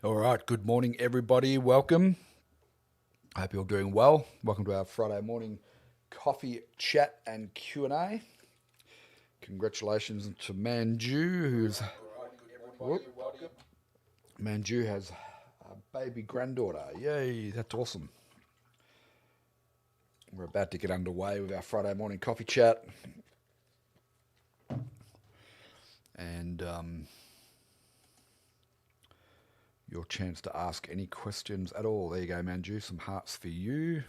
All right, good morning, everybody. Welcome. I hope you're doing well. Welcome to our Friday morning coffee chat and Q&A. Congratulations to Manju, Manju has a baby granddaughter. Yay, that's awesome. We're about to get underway with our Friday morning coffee chat. And your chance to ask any questions at all. There you go, Manju. Some hearts for you.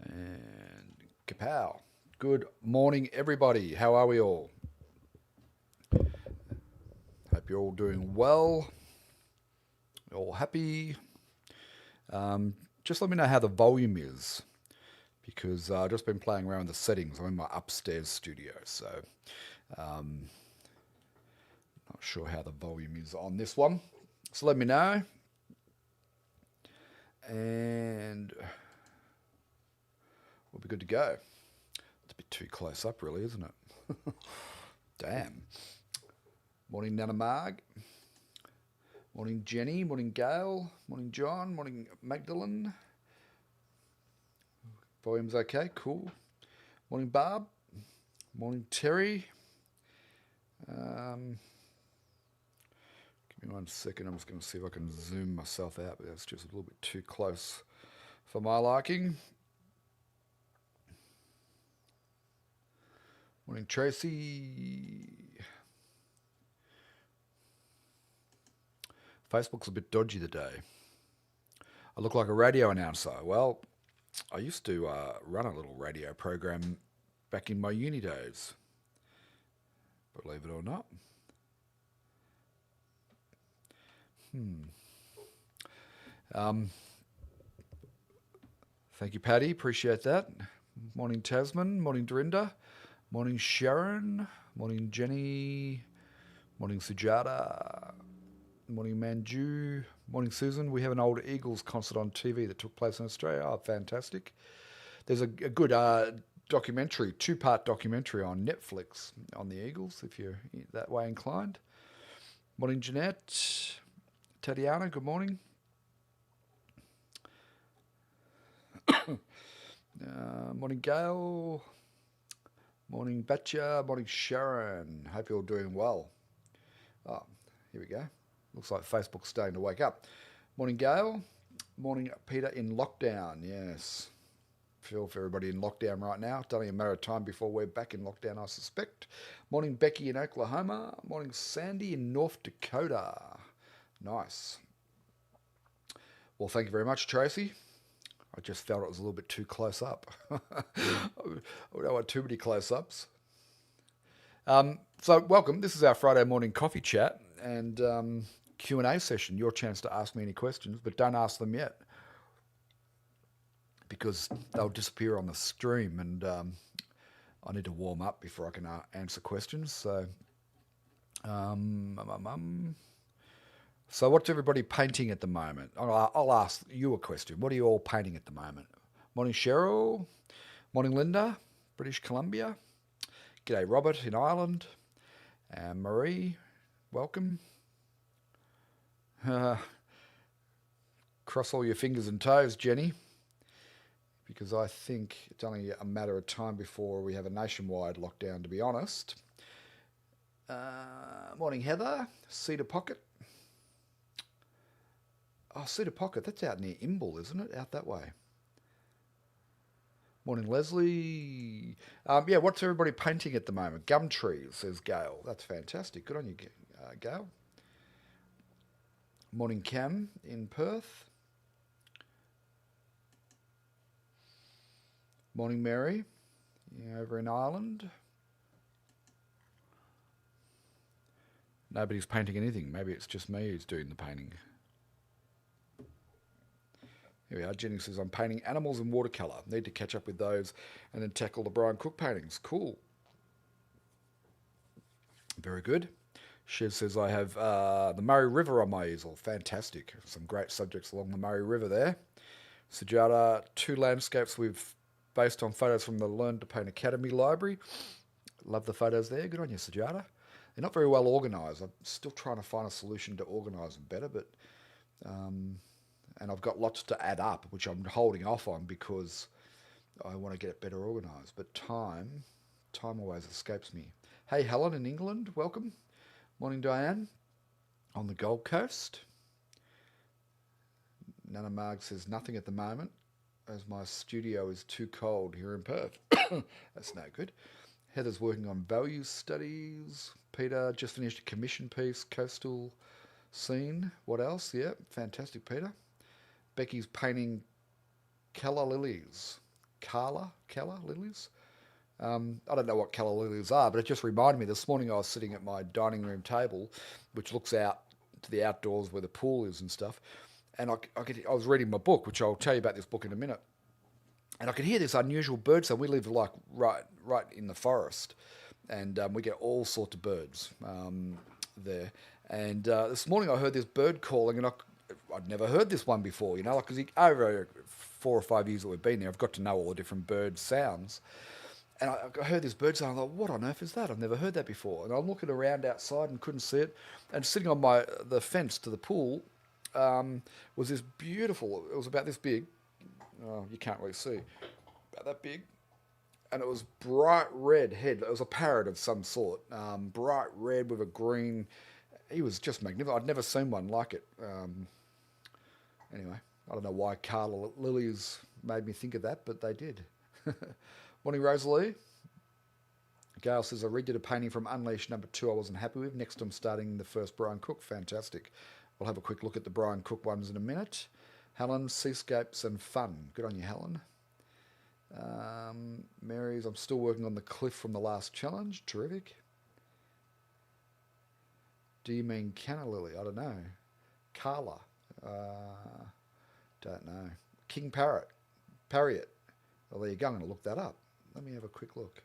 And kapow. Good morning, everybody. How are we all? Hope you're all doing well. All happy. Just let me know how the volume is, because I've just been playing around with the settings. I'm in my upstairs studio, so not sure how the volume is on this one. So let me know. And we'll be good to go. It's a bit too close up, really, isn't it? Damn. Morning, Nana Marg. Morning, Jenny. Morning, Gail. Morning, John. Morning, Magdalene. Volume's okay. Cool. Morning, Barb. Morning, Terry. Give me 1 second. I'm just going to see if I can zoom myself out, but that's just a little bit too close for my liking. Morning, Tracy. Facebook's a bit dodgy today. I look like a radio announcer. Well, I used to run a little radio program back in my uni days, believe it or not. Thank you, Paddy. Appreciate that. Morning, Tasman. Morning, Dorinda. Morning, Sharon. Morning, Jenny. Morning, Sujata. Morning, Manju. Morning, Susan. We have an old Eagles concert on TV that took place in Australia. Oh, fantastic. There's a good documentary, 2-part documentary on Netflix on the Eagles, if you're that way inclined. Morning, Jeanette. Tatiana, good morning. Morning, Gail. Morning, Batcha. Morning, Sharon. Hope you're all doing well. Oh, here we go. Looks like Facebook's starting to wake up. Morning, Gail. Morning, Peter in lockdown. Yes. Feel for everybody in lockdown right now. It's only a matter of time before we're back in lockdown, I suspect. Morning, Becky in Oklahoma. Morning, Sandy in North Dakota. Nice. Well, thank you very much, Tracy. I just felt it was a little bit too close up. We don't want too many close-ups. So welcome. This is our Friday morning coffee chat and Q&A session. Your chance to ask me any questions, but don't ask them yet, because they'll disappear on the stream, and I need to warm up before I can answer questions. So, so what's everybody painting at the moment? I'll ask you a question. What are you all painting at the moment? Morning, Cheryl. Morning, Linda, British Columbia. G'day, Robert in Ireland. And Marie, welcome. Cross all your fingers and toes, Jenny, because I think it's only a matter of time before we have a nationwide lockdown, to be honest. Morning, Heather. Cedar Pocket. Oh, Cedar Pocket, that's out near Imbil, isn't it? Out that way. Morning, Leslie. Yeah, what's everybody painting at the moment? Gum trees, says Gail. That's fantastic. Good on you, Gail. Morning, Cam in Perth. Morning, Mary, over in Ireland. Nobody's painting anything. Maybe it's just me who's doing the painting. Here we are. Jenny says, I'm painting animals in watercolour. Need to catch up with those and then tackle the Brian Cook paintings. Cool. Very good. Shiv says, I have the Murray River on my easel. Fantastic. Some great subjects along the Murray River there. Sujata, 2 landscapes with based on photos from the Learn to Paint Academy library. Love the photos there. Good on you, Sajada. They're not very well organised. I'm still trying to find a solution to organise them better, but and I've got lots to add up, which I'm holding off on because I want to get it better organised. But time always escapes me. Hey, Helen in England, welcome. Morning, Diane, on the Gold Coast. Nana Marg says nothing at the moment, as my studio is too cold here in Perth. That's no good. Heather's working on value studies. Peter just finished a commission piece, coastal scene. What else? Yeah, fantastic, Peter. Becky's painting calla lilies. Calla lilies? I don't know what calla lilies are, but it just reminded me this morning I was sitting at my dining room table, which looks out to the outdoors where the pool is and stuff, and I was reading my book, which I'll tell you about this book in a minute, and I could hear this unusual bird sound. We live like right in the forest, and we get all sorts of birds there. And this morning I heard this bird calling, and I'd never heard this one before, because over 4 or 5 years that we've been there, I've got to know all the different bird sounds. And I heard this bird sound. I thought, what on earth is that? I've never heard that before. And I'm looking around outside and couldn't see it. And sitting on the fence to the pool was this beautiful. It was about this big. Oh, you can't really see. About that big. And it was bright red head. It was a parrot of some sort. Bright red with a green. He was just magnificent. I'd never seen one like it. Anyway, I don't know why Carla Lilies made me think of that, but they did. Morning, Rosalie. Gail says, I redid a painting from Unleashed #2 I wasn't happy with. Next, I'm starting the first Brian Cook. Fantastic. We'll have a quick look at the Brian Cook ones in a minute. Helen, seascapes and fun. Good on you, Helen. Mary's, I'm still working on the cliff from the last challenge. Terrific. Do you mean canna lily? I don't know. Carla. Don't know. King Parrot. Parrot. Well, there you go. I'm going to look that up. Let me have a quick look.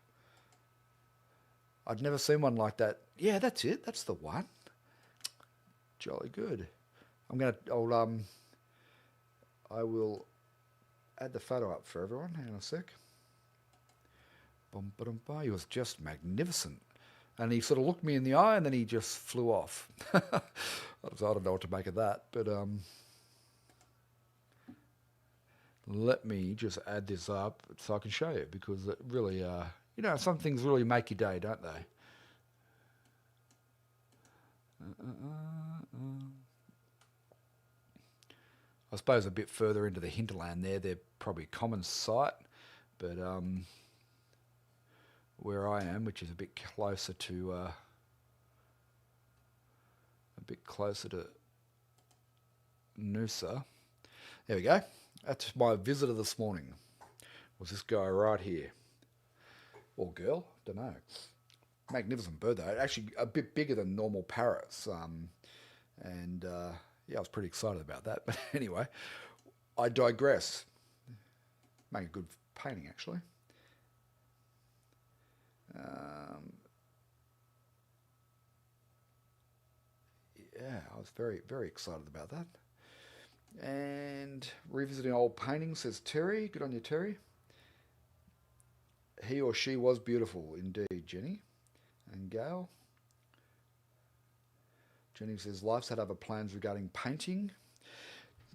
I'd never seen one like that. Yeah, that's it. That's the one. Jolly good. I will add the photo up for everyone. Hang on a sec. He was just magnificent. And he sort of looked me in the eye and then he just flew off. I don't know what to make of that, but let me just add this up so I can show you, because it really, some things really make your day, don't they? I suppose a bit further into the hinterland there, they're probably common sight, but where I am, which is a bit closer to Noosa. There we go. That's my visitor this morning. Was this guy right here? Or girl? Don't know. Magnificent bird though. Actually a bit bigger than normal parrots. I was pretty excited about that. But anyway, I digress. Make a good painting actually. I was very, very excited about that. And revisiting old paintings, says Terry. Good on you, Terry. He or she was beautiful indeed, Jenny. And Gail. Jenny says, life's had other plans regarding painting.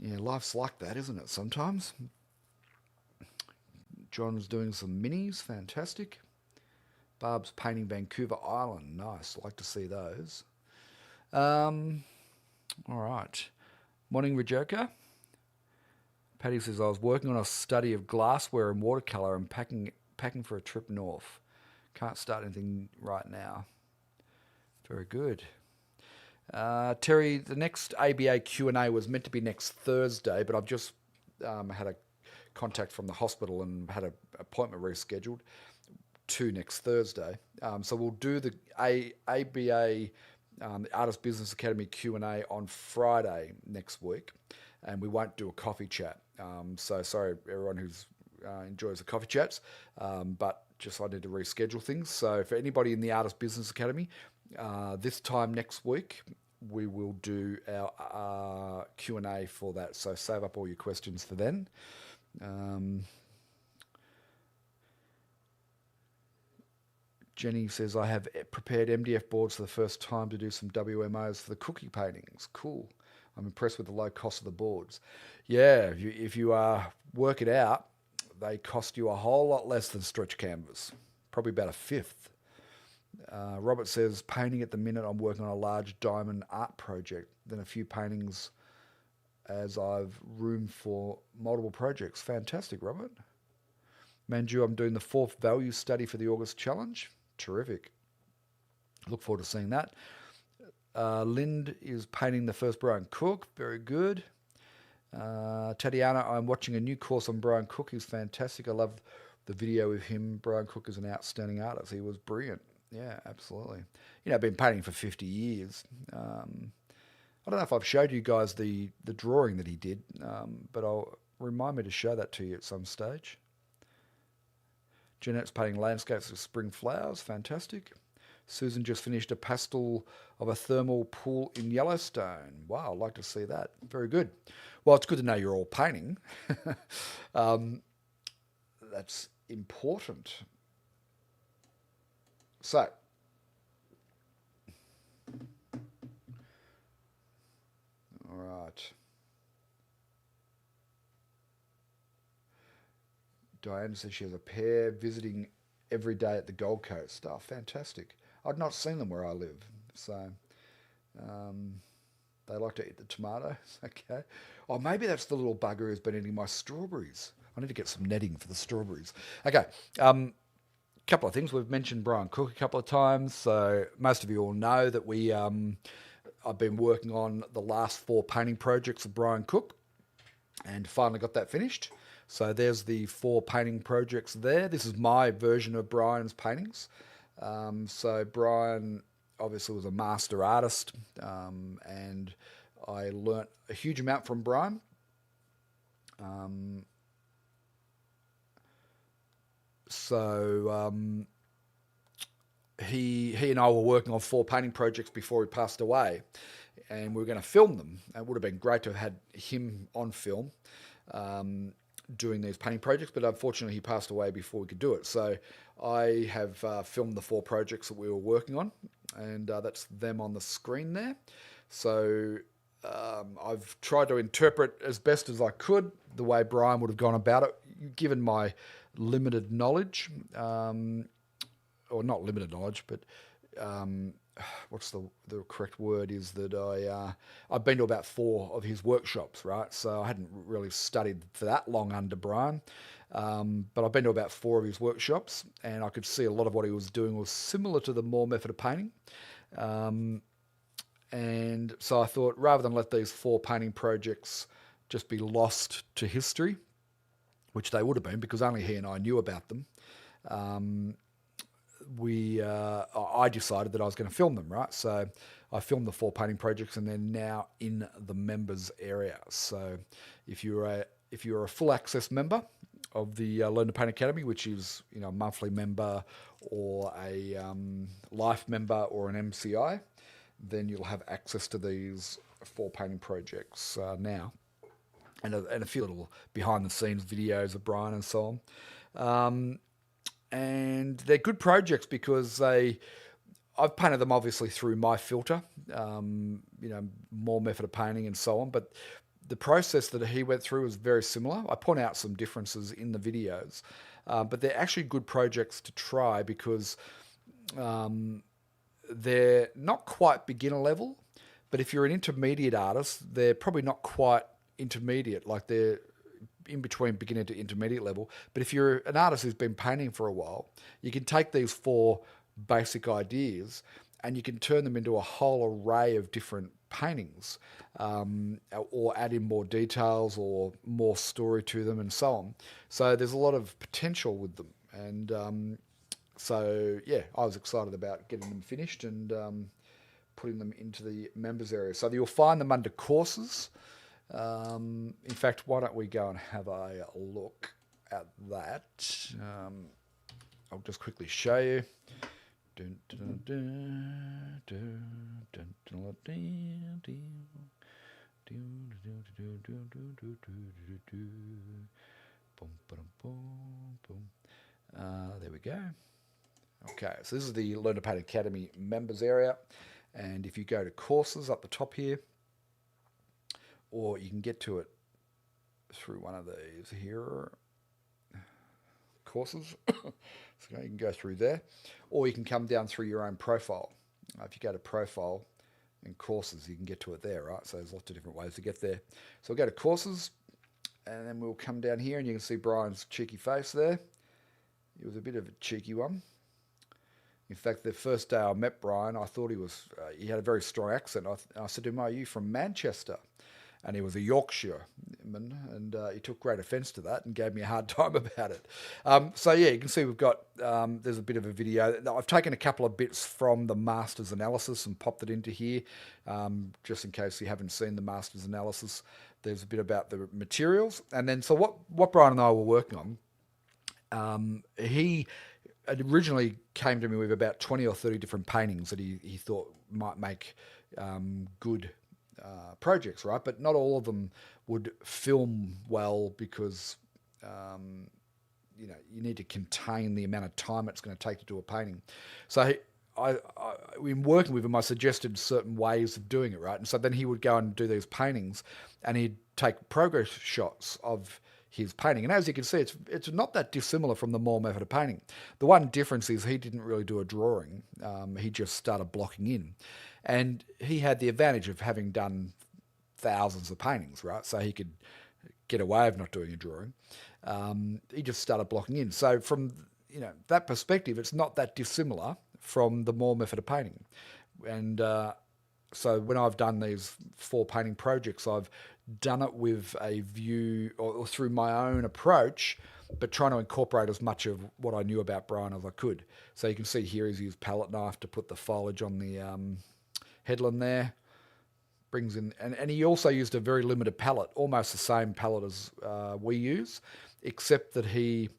Yeah, life's like that, isn't it, sometimes? John's doing some minis. Fantastic. Barb's painting Vancouver Island. Nice. Like to see those. All right. Morning, Rajoka. Paddy says, I was working on a study of glassware and watercolour and packing for a trip north. Can't start anything right now. Very good. Terry, the next ABA Q&A was meant to be next Thursday, but I've just had a contact from the hospital and had an appointment rescheduled to next Thursday. So we'll do the ABA the Artist Business Academy Q&A on Friday next week, and we won't do a coffee chat. So sorry everyone who's enjoys the coffee chats, but just I need to reschedule things. So for anybody in the Artist Business Academy, this time next week we will do our Q&A for that. So save up all your questions for then. Jenny says, I have prepared MDF boards for the first time to do some WMOs for the cookie paintings. Cool. I'm impressed with the low cost of the boards. Yeah, if you work it out, they cost you a whole lot less than stretch canvas, probably about a fifth. Robert says, painting at the minute, I'm working on a large diamond art project, then a few paintings as I've room for multiple projects. Fantastic, Robert. Manju, I'm doing the 4th value study for the August challenge. Terrific. Look forward to seeing that. Lind is painting the first Brian Cook. Very good. Tatiana, I'm watching a new course on Brian Cook. He's fantastic. I love the video of him. Brian Cook is an outstanding artist. He was brilliant. Yeah, absolutely. You know, I've been painting for 50 years. I don't know if I've showed you guys the drawing that he did, but I'll remind me to show that to you at some stage. Jeanette's painting landscapes with spring flowers. Fantastic. Susan just finished a pastel of a thermal pool in Yellowstone. Wow, I'd like to see that. Very good. Well, it's good to know you're all painting. That's important. So, all right. Diane says she has a pair visiting every day at the Gold Coast. Oh, fantastic. I'd not seen them where I live. So they like to eat the tomatoes. Okay. Oh, maybe that's the little bugger who's been eating my strawberries. I need to get some netting for the strawberries. Okay. Couple of things. We've mentioned Brian Cook a couple of times. So most of you all know that I've been working on the last 4 painting projects of Brian Cook and finally got that finished. So there's the 4 painting projects there. This is my version of Brian's paintings. So Brian obviously was a master artist, and I learnt a huge amount from Brian. He and I were working on 4 painting projects before he passed away, and we were going to film them. It would have been great to have had him on film doing these painting projects, but unfortunately he passed away before we could do it. So I have filmed the 4 projects that we were working on, and that's them on the screen there. So I've tried to interpret as best as I could the way Brian would have gone about it, given my limited knowledge, or not limited knowledge, but what's the correct word is that I've been to about 4 of his workshops, right? So I hadn't really studied for that long under Brian, but I've been to about 4 of his workshops, and I could see a lot of what he was doing was similar to the Moore method of painting. And so I thought, rather than let these 4 painting projects just be lost to history, which they would have been because only he and I knew about them, I decided that I was going to film them, right? So I filmed the 4 painting projects, and they're now in the members area. So if you're a full access member of the Learn to Paint Academy, which is a monthly member or a life member or an MCI, then you'll have access to these 4 painting projects now, and a few little behind the scenes videos of Brian and so on. And they're good projects because I've painted them obviously through my filter, more method of painting and so on, but the process that he went through was very similar. I point out some differences in the videos, but they're actually good projects to try because they're not quite beginner level, but if you're an intermediate artist, they're probably not quite intermediate, like they're in between beginner to intermediate level. But if you're an artist who's been painting for a while, you can take these 4 basic ideas and you can turn them into a whole array of different paintings, or add in more details or more story to them and so on. So there's a lot of potential with them. And so, yeah, I was excited about getting them finished and putting them into the members area. So you'll find them under courses. In fact, why don't we go and have a look at that? I'll just quickly show you. There we go. Okay, so this is the Learn to Paint Academy members area. And if you go to courses up the top here, or you can get to it through one of these here, courses. So you can go through there, or you can come down through your own profile. If you go to profile and courses, you can get to it there, right? So there's lots of different ways to get there. So we'll go to courses, and then we'll come down here, and you can see Brian's cheeky face there. It was a bit of a cheeky one. In fact, the first day I met Brian, I thought he had a very strong accent. I said to him, "Are you from Manchester?" And he was a Yorkshireman, and he took great offence to that and gave me a hard time about it. So yeah, you can see we've got, there's a bit of a video. I've taken a couple of bits from the master's analysis and popped it into here, just in case you haven't seen the master's analysis. There's a bit about the materials. And then, so what Brian and I were working on, he originally came to me with about 20 or 30 different paintings that he thought might make good projects, right? But not all of them would film well because you need to contain the amount of time it's going to take to do a painting. So in working with him, I suggested certain ways of doing it, right? And so then he would go and do these paintings, and he'd take progress shots of his painting. And as you can see, it's not that dissimilar from the Moore method of painting. The one difference is he didn't really do a drawing. He just started blocking in. And he had the advantage of having done thousands of paintings, right? So he could get away with not doing a drawing. He just started blocking in. So from that perspective, it's not that dissimilar from the Moore method of painting. And so when I've done these 4 painting projects, I've done it with a view or through my own approach, but trying to incorporate as much of what I knew about Brian as I could. So you can see here he's used palette knife to put the foliage on the headland there. Brings in, and he also used a very limited palette, almost the same palette as we use, except that he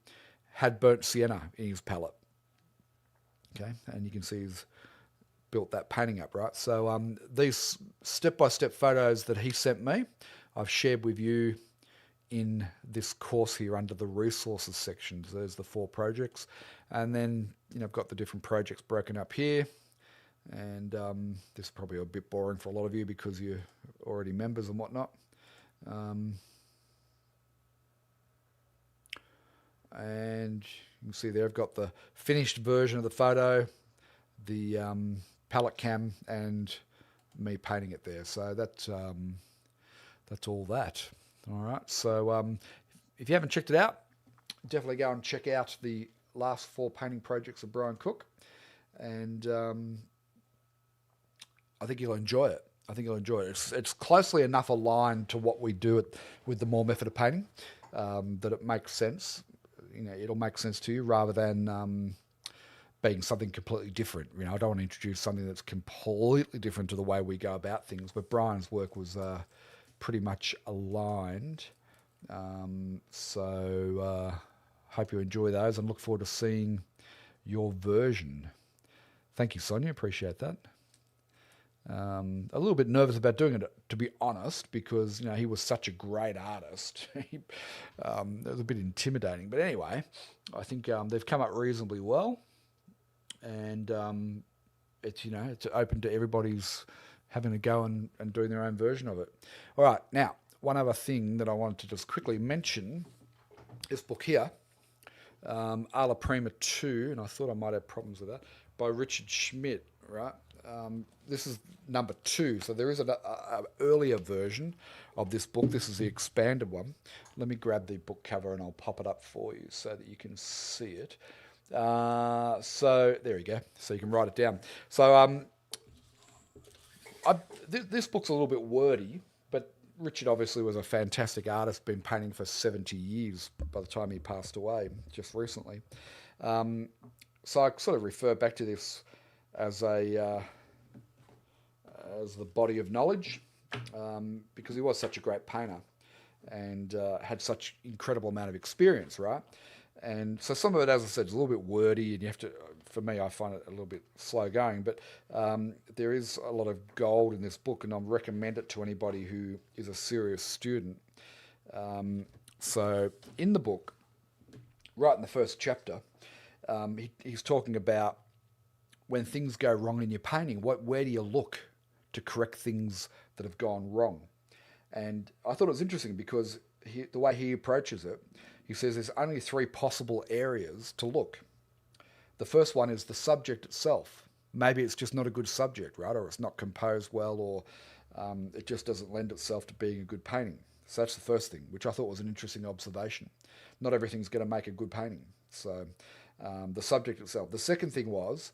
had burnt sienna in his palette. Okay, and you can see he's built that painting up, right? So these step-by-step photos that he sent me, I've shared with you in this course here under the resources section. So there's the 4 projects, and then I've got the different projects broken up here. And this is probably a bit boring for a lot of you because you're already members and whatnot. And you can see there I've got the finished version of the photo, the palette cam, and me painting it there. So that's all that. All right. So if you haven't checked it out, definitely go and check out the last 4 painting projects of Brian Cook. And I think you'll enjoy it. It's closely enough aligned to what we do with the Moore method of painting that it makes sense. It'll make sense to you rather than being something completely different. I don't want to introduce something that's completely different to the way we go about things. But Brian's work was pretty much aligned. So hope you enjoy those and look forward to seeing your version. Thank you, Sonia. Appreciate that. A little bit nervous about doing it, to be honest, because he was such a great artist. It was a bit intimidating, but anyway, I think they've come up reasonably well, and it's open to everybody's having a go and doing their own version of it. All right, now one other thing that I wanted to just quickly mention: this book here, Alla Prima 2, and I thought I might have problems with that, by Richard Schmidt, right? This is number 2, so there is an earlier version of this book. This is the expanded one. Let me grab the book cover and I'll pop it up for you so that you can see it. So there you go. So you can write it down. So this book's a little bit wordy, but Richard obviously was a fantastic artist, been painting for 70 years by the time he passed away just recently. So I sort of refer back to this as the body of knowledge, because he was such a great painter and had such incredible amount of experience, right? And so some of it, as I said, is a little bit wordy, and you have to, for me, I find it a little bit slow going, but there is a lot of gold in this book, and I recommend it to anybody who is a serious student. So in the book, right in the first chapter, he's talking about when things go wrong in your painting, where do you look to correct things that have gone wrong? And I thought it was interesting because the way he approaches it, he says there's only three possible areas to look. The first one is the subject itself. Maybe it's just not a good subject, right? Or it's not composed well, or it just doesn't lend itself to being a good painting. So that's the first thing, which I thought was an interesting observation. Not everything's going to make a good painting. So the subject itself. The second thing was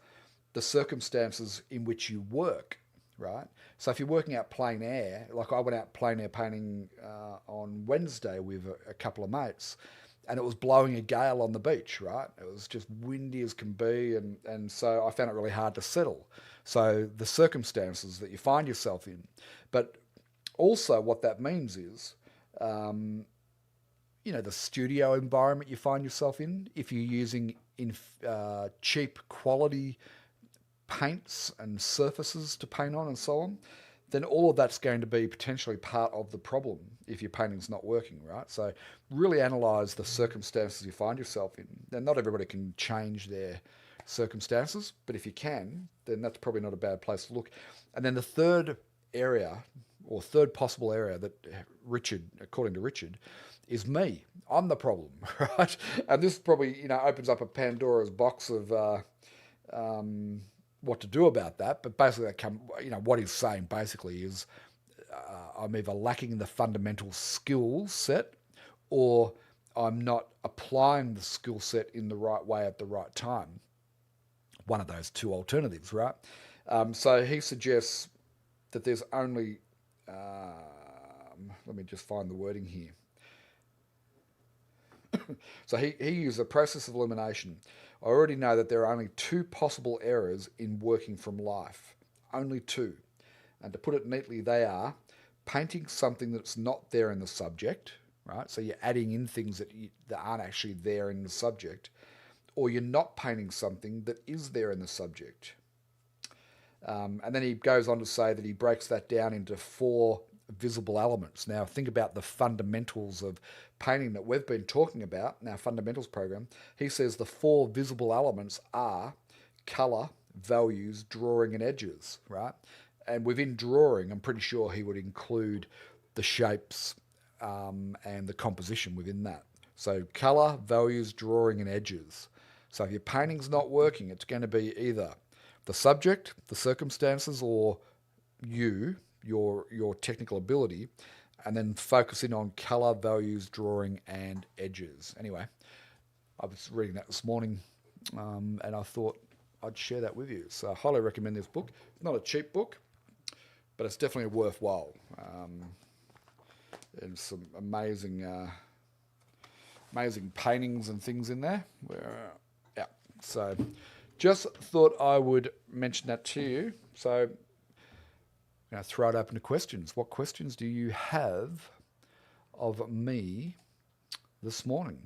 the circumstances in which you work, right? So if you're working out plein air, like I went out plein air painting on Wednesday with a couple of mates, and it was blowing a gale on the beach, right? It was just windy as can be, and so I found it really hard to settle. So the circumstances that you find yourself in, but also what that means is, the studio environment you find yourself in. If you're using cheap quality paints and surfaces to paint on and so on, then all of that's going to be potentially part of the problem if your painting's not working, right? So really analyse the circumstances you find yourself in. Now, not everybody can change their circumstances, but if you can, then that's probably not a bad place to look. And then the third area, or third possible area that according to Richard, is me. I'm the problem, right? And this probably, opens up a Pandora's box of what to do about that. But basically, what he's saying basically is I'm either lacking the fundamental skill set, or I'm not applying the skill set in the right way at the right time. One of those two alternatives, right? So he suggests that there's only, let me just find the wording here. So he used a process of elimination. I already know that there are only two possible errors in working from life. Only two. And to put it neatly, they are painting something that's not there in the subject, right? So you're adding in things that aren't actually there in the subject, or you're not painting something that is there in the subject. And then he goes on to say that he breaks that down into four visible elements. Now, think about the fundamentals of painting that we've been talking about in our fundamentals program. He says the four visible elements are colour, values, drawing, and edges, right? And within drawing, I'm pretty sure he would include the shapes and the composition within that. So colour, values, drawing, and edges. So if your painting's not working, it's going to be either the subject, the circumstances, or your technical ability, and then focusing on colour, values, drawing, and edges. Anyway, I was reading that this morning, and I thought I'd share that with you. So I highly recommend this book. It's not a cheap book, but it's definitely worthwhile. And some amazing paintings and things in there. So just thought I would mention that to you. So I'm going to throw it open to questions. What questions do you have of me this morning?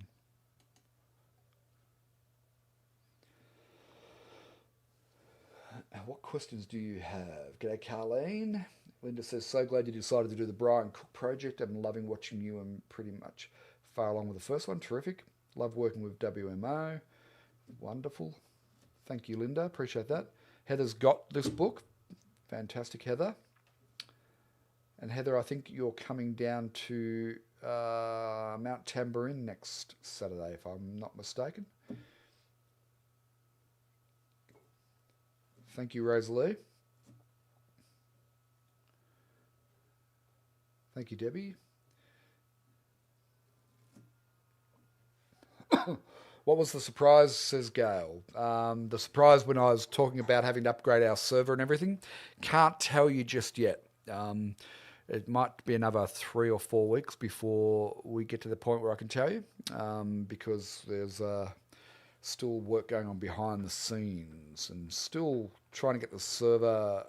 What questions do you have? G'day, Carleen. Linda says, so glad you decided to do the Brian Cook project. I'm loving watching you and pretty much far along with the first one. Terrific. Love working with WMO. Wonderful. Thank you, Linda. Appreciate that. Heather's got this book. Fantastic, Heather. And Heather, I think you're coming down to Mount Tambourine next Saturday, if I'm not mistaken. Thank you, Rosalie. Thank you, Debbie. What was the surprise, says Gail? The surprise when I was talking about having to upgrade our server and everything. Can't tell you just yet. It might be another 3 or 4 weeks before we get to the point where I can tell you, because there's still work going on behind the scenes and still trying to get the server.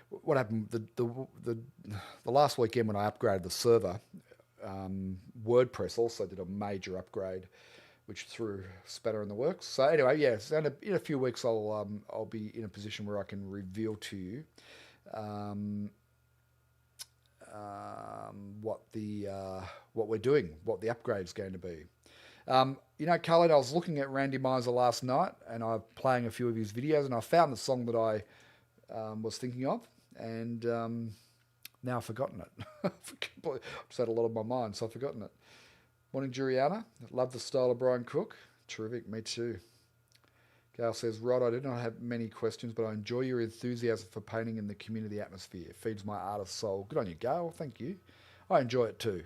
What happened the last weekend when I upgraded the server, WordPress also did a major upgrade, which threw a spanner in the works. So anyway, yeah, so in a few weeks I'll be in a position where I can reveal to you what we're doing, what the upgrade's going to be. You know, Colin, I was looking at Randy Miser last night, and I'm playing a few of his videos, and I found the song that I was thinking of, and now I've forgotten it. I've just had a lot on my mind, so I've forgotten it. Morning, Juliana. Love the style of Brian Cook. Terrific, me too. Gail says, Rod, I do not have many questions, but I enjoy your enthusiasm for painting in the community atmosphere. It feeds my artist soul. Good on you, Gail. Thank you. I enjoy it too.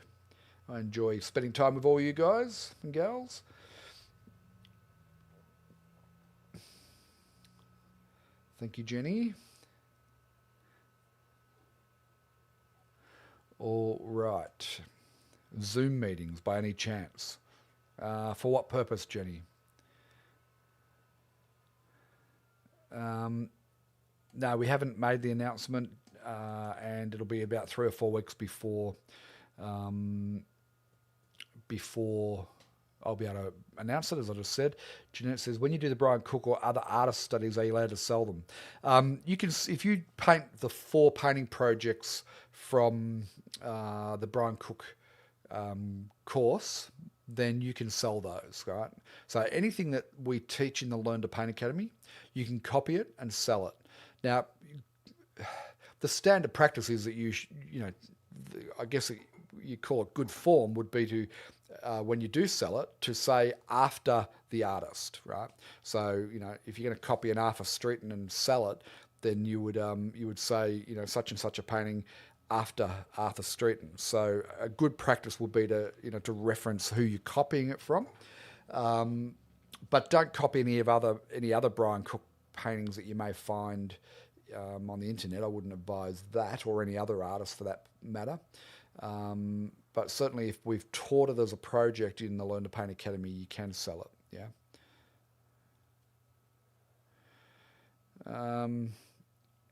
I enjoy spending time with all you guys and gals. Thank you, Jenny. All right. Zoom meetings by any chance? For what purpose, Jenny? No, we haven't made the announcement, and it'll be about 3 or 4 weeks before I'll be able to announce it, as I just said. Jeanette says, when you do the Brian Cook or other artist studies, are you allowed to sell them? You can, if you paint the 4 painting projects from the Brian Cook course, then you can sell those, right? So anything that we teach in the Learn to Paint Academy, you can copy it and sell it. Now, the standard practice is that I guess you call it good form would be to, when you do sell it, to say after the artist, right? So, if you're going to copy an Arthur Streeton and sell it, then you would say, such and such a painting after Arthur Streeton. So a good practice would be to reference who you're copying it from, but don't copy any other Brian Cook paintings that you may find on the internet. I wouldn't advise that, or any other artist for that matter. But certainly, if we've taught it as a project in the Learn to Paint Academy, you can sell it. Yeah.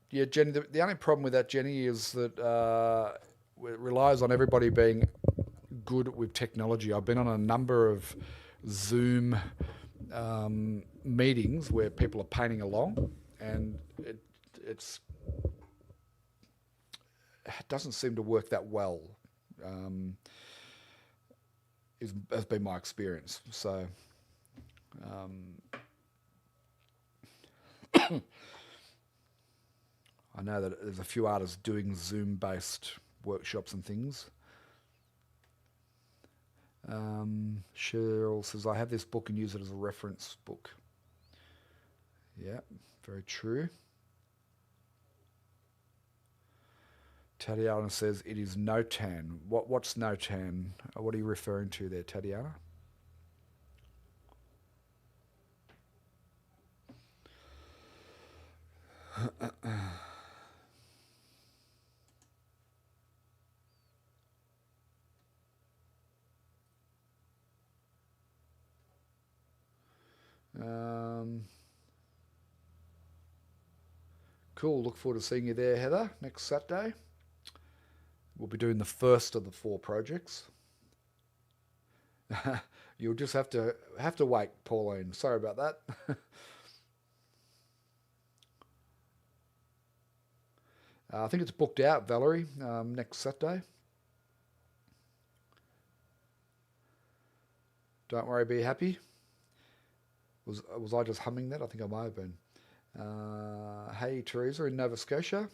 Yeah, Jenny, the only problem with that, Jenny, is that it relies on everybody being good with technology. I've been on a number of Zoom meetings where people are painting along, and it doesn't seem to work that well, has been my experience. So I know that there's a few artists doing Zoom-based workshops and things. Cheryl says, I have this book and use it as a reference book. Yeah, very true. Tatiana says, it is Notan. What's Notan? What are you referring to there, Tatiana? Cool. Look forward to seeing you there, Heather, next Saturday. We'll be doing the first of the 4 projects. You'll just have to wait, Pauline. Sorry about that. I think it's booked out, Valerie, next Saturday. Don't worry, be happy. Was I just humming that? I think I might have been. Hey, Teresa in Nova Scotia.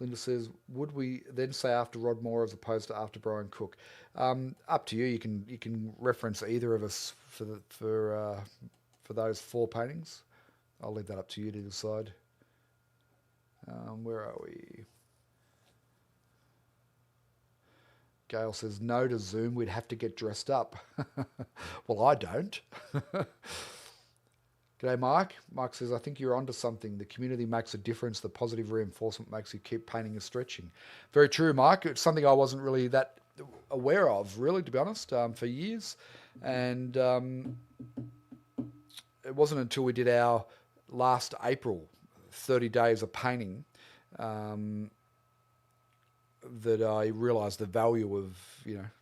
Linda says, would we then say after Rod Moore as opposed to after Brian Cook? Up to you. You can reference either of us for those 4 paintings. I'll leave that up to you to decide. Where are we? Gail says, no to Zoom. We'd have to get dressed up. Well, I don't. G'day, Mike. Mike says, I think you're onto something. The community makes a difference. The positive reinforcement makes you keep painting and stretching. Very true, Mike. It's something I wasn't really that aware of, really, to be honest, for years. And it wasn't until we did our last April 30 days of painting that I realised the value of,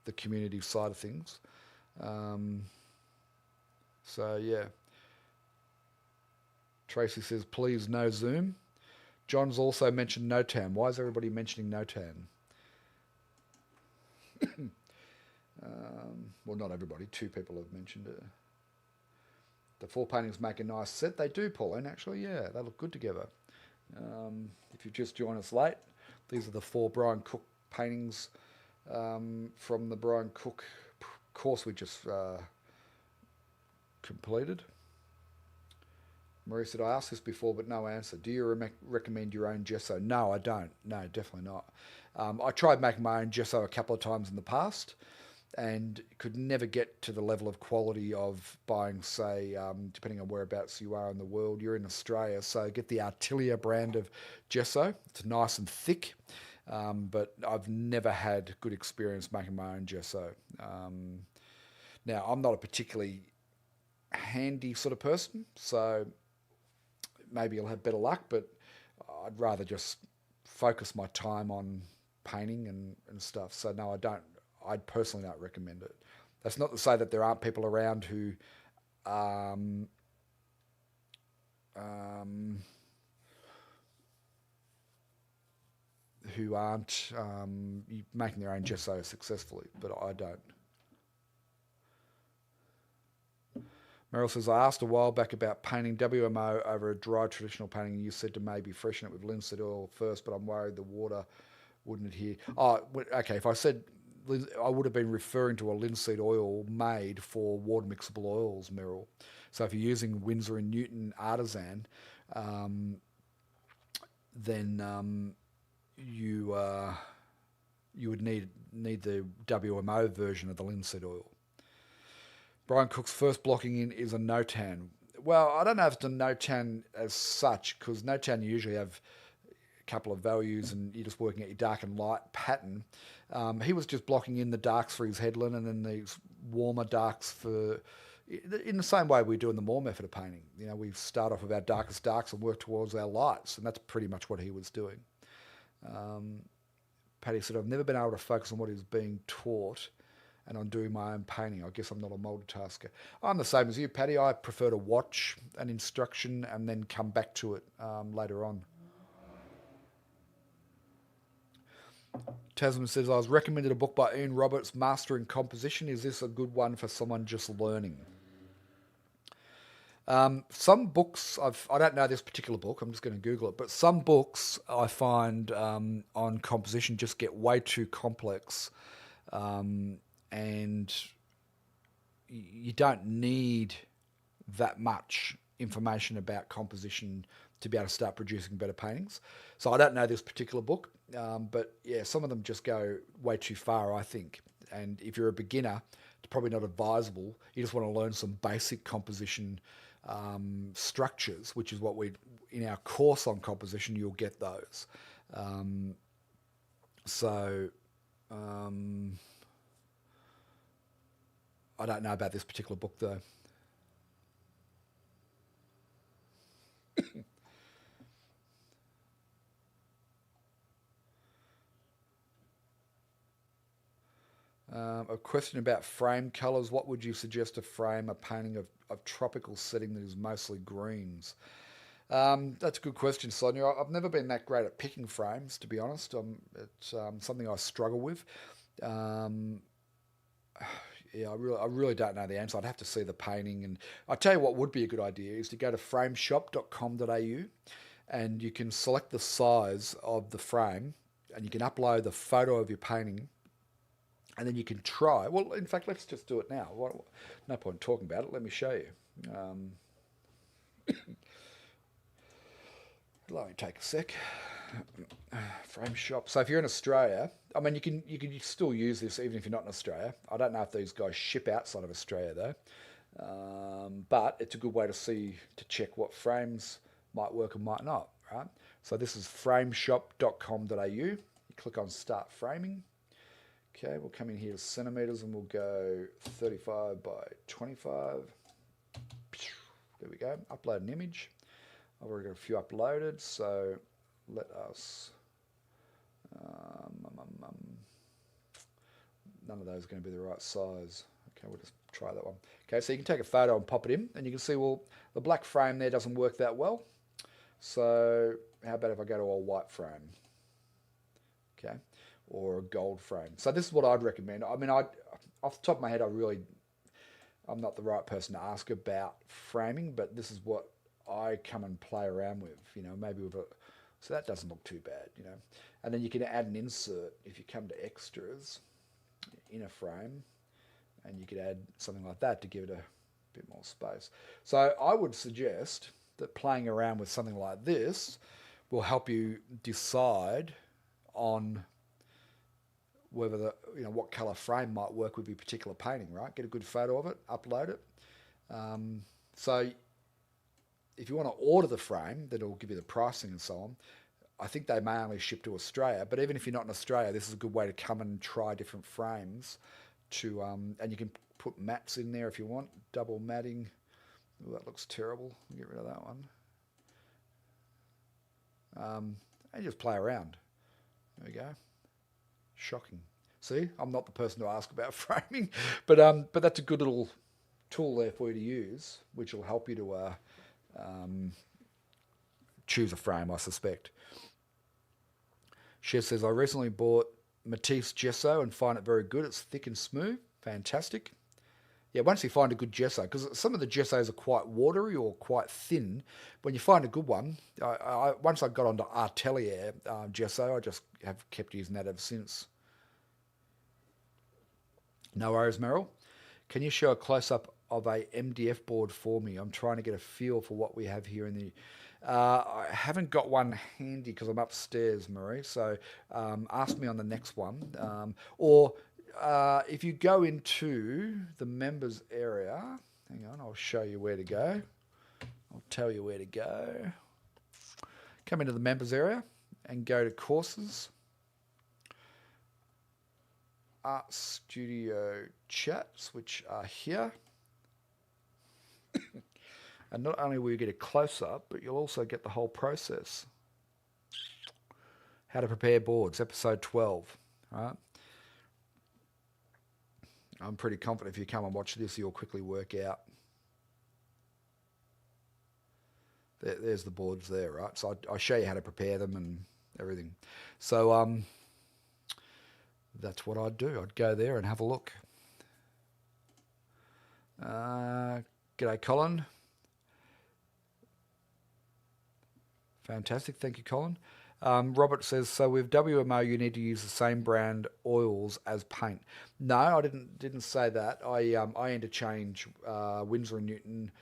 the community side of things. So, yeah. Tracy says, please, no Zoom. John's also mentioned Notan. Why is everybody mentioning Notan? Well, not everybody. 2 people have mentioned it. The 4 paintings make a nice set. They do, Pauline, actually. Yeah, they look good together. If you've just joined us late, these are the 4 Brian Cook paintings from the Brian Cook course we just completed. Marie said, I asked this before, but no answer. Do you recommend your own gesso? No, I don't. No, definitely not. I tried making my own gesso a couple of times in the past and could never get to the level of quality of buying, say, depending on whereabouts you are in the world. You're in Australia, so get the Artilia brand of gesso. It's nice and thick, but I've never had good experience making my own gesso. Now, I'm not a particularly handy sort of person, so maybe you'll have better luck, but I'd rather just focus my time on painting and stuff. So no, I personally don't recommend it. That's not to say that there aren't people around who who aren't making their own gesso successfully, but I don't. Meryl says, I asked a while back about painting WMO over a dry traditional painting, and you said to maybe freshen it with linseed oil first, but I'm worried the water wouldn't adhere. Oh, okay, if I said, I would have been referring to a linseed oil made for water mixable oils, Meryl. So if you're using Winsor & Newton Artisan, then you would need the WMO version of the linseed oil. Brian Cook's first blocking in is a no-tan. Well, I don't know if it's a no-tan as such, because no-tan you usually have a couple of values and you're just working at your dark and light pattern. He was just blocking in the darks for his headland and then these warmer darks in the same way we do in the Moore method of painting. You know, we start off with our darkest darks and work towards our lights, and that's pretty much what he was doing. Paddy said, I've never been able to focus on what is being taught and on doing my own painting. I guess I'm not a multitasker. I'm the same as you, Paddy. I prefer to watch an instruction and then come back to it later on. Tasman says, I was recommended a book by Ian Roberts, Mastering Composition. Is this a good one for someone just learning? Some books, I don't know this particular book, I'm just going to Google it, but some books I find on composition just get way too complex. And you don't need that much information about composition to be able to start producing better paintings. So I don't know this particular book, but yeah, some of them just go way too far, I think. And if you're a beginner, it's probably not advisable. You just want to learn some basic composition structures, which is what in our course on composition, you'll get those. I don't know about this particular book, though. A question about frame colours. What would you suggest to frame a painting of tropical setting that is mostly greens? That's a good question, Sonia. I've never been that great at picking frames, to be honest. It's something I struggle with. Yeah, I really don't know the answer. I'd have to see the painting. And I tell you what would be a good idea is to go to frameshop.com.au and you can select the size of the frame and you can upload the photo of your painting and then you can try. Well, in fact, let's just do it now. No point talking about it. Let me show you. Let me take a sec. Frame shop. So if you're in Australia, I mean, you can still use this even if you're not in Australia. I don't know if these guys ship outside of Australia though, but it's a good way to check what frames might work and might not. Right. So this is frameshop.com.au. You click on Start Framing. Okay, we'll come in here to centimeters and we'll go 35 by 25. There we go. Upload an image. I've already got a few uploaded, so let us. None of those are going to be the right size. Okay, we'll just try that one. Okay, so you can take a photo and pop it in, and you can see, well, the black frame there doesn't work that well. So how about if I go to a white frame? Okay, or a gold frame. So this is what I'd recommend. I mean, off the top of my head, I'm not the right person to ask about framing, but this is what I come and play around with, maybe so that doesn't look too bad, And then you can add an insert if you come to extras in a frame, and you could add something like that to give it a bit more space. So I would suggest that playing around with something like this will help you decide on whether what color frame might work with your particular painting, right? Get a good photo of it, upload it. So if you want to order the frame, then it'll give you the pricing and so on. I think they may only ship to Australia, but even if you're not in Australia, this is a good way to come and try different frames and you can put mats in there if you want, double matting. Ooh, that looks terrible. Get rid of that one. And just play around. There we go. Shocking. See, I'm not the person to ask about framing, but that's a good little tool there for you to use, which will help you to choose a frame, I suspect. Chef says, I recently bought Matisse Gesso and find it very good. It's thick and smooth. Fantastic. Yeah, once you find a good gesso, because some of the gessos are quite watery or quite thin, when you find a good one, once I got onto Atelier gesso, I just have kept using that ever since. No worries, Merrill. Can you show a close-up of a MDF board for me? I'm trying to get a feel for what we have here in the... I haven't got one handy because I'm upstairs, Marie, so ask me on the next one. Or if you go into the members area, hang on, I'll show you where to go. I'll tell you where to go. Come into the members area and go to courses. Art Studio chats, which are here. And not only will you get a close-up, but you'll also get the whole process. How to prepare boards, episode 12. Right? I'm pretty confident if you come and watch this, you'll quickly work out. There's the boards there, right? So I show you how to prepare them and everything. So that's what I'd do. I'd go there and have a look. G'day, Colin. Fantastic. Thank you, Colin. Robert says, so with WMO, you need to use the same brand oils as paint. No, I didn't say that. I interchange Winsor & Newton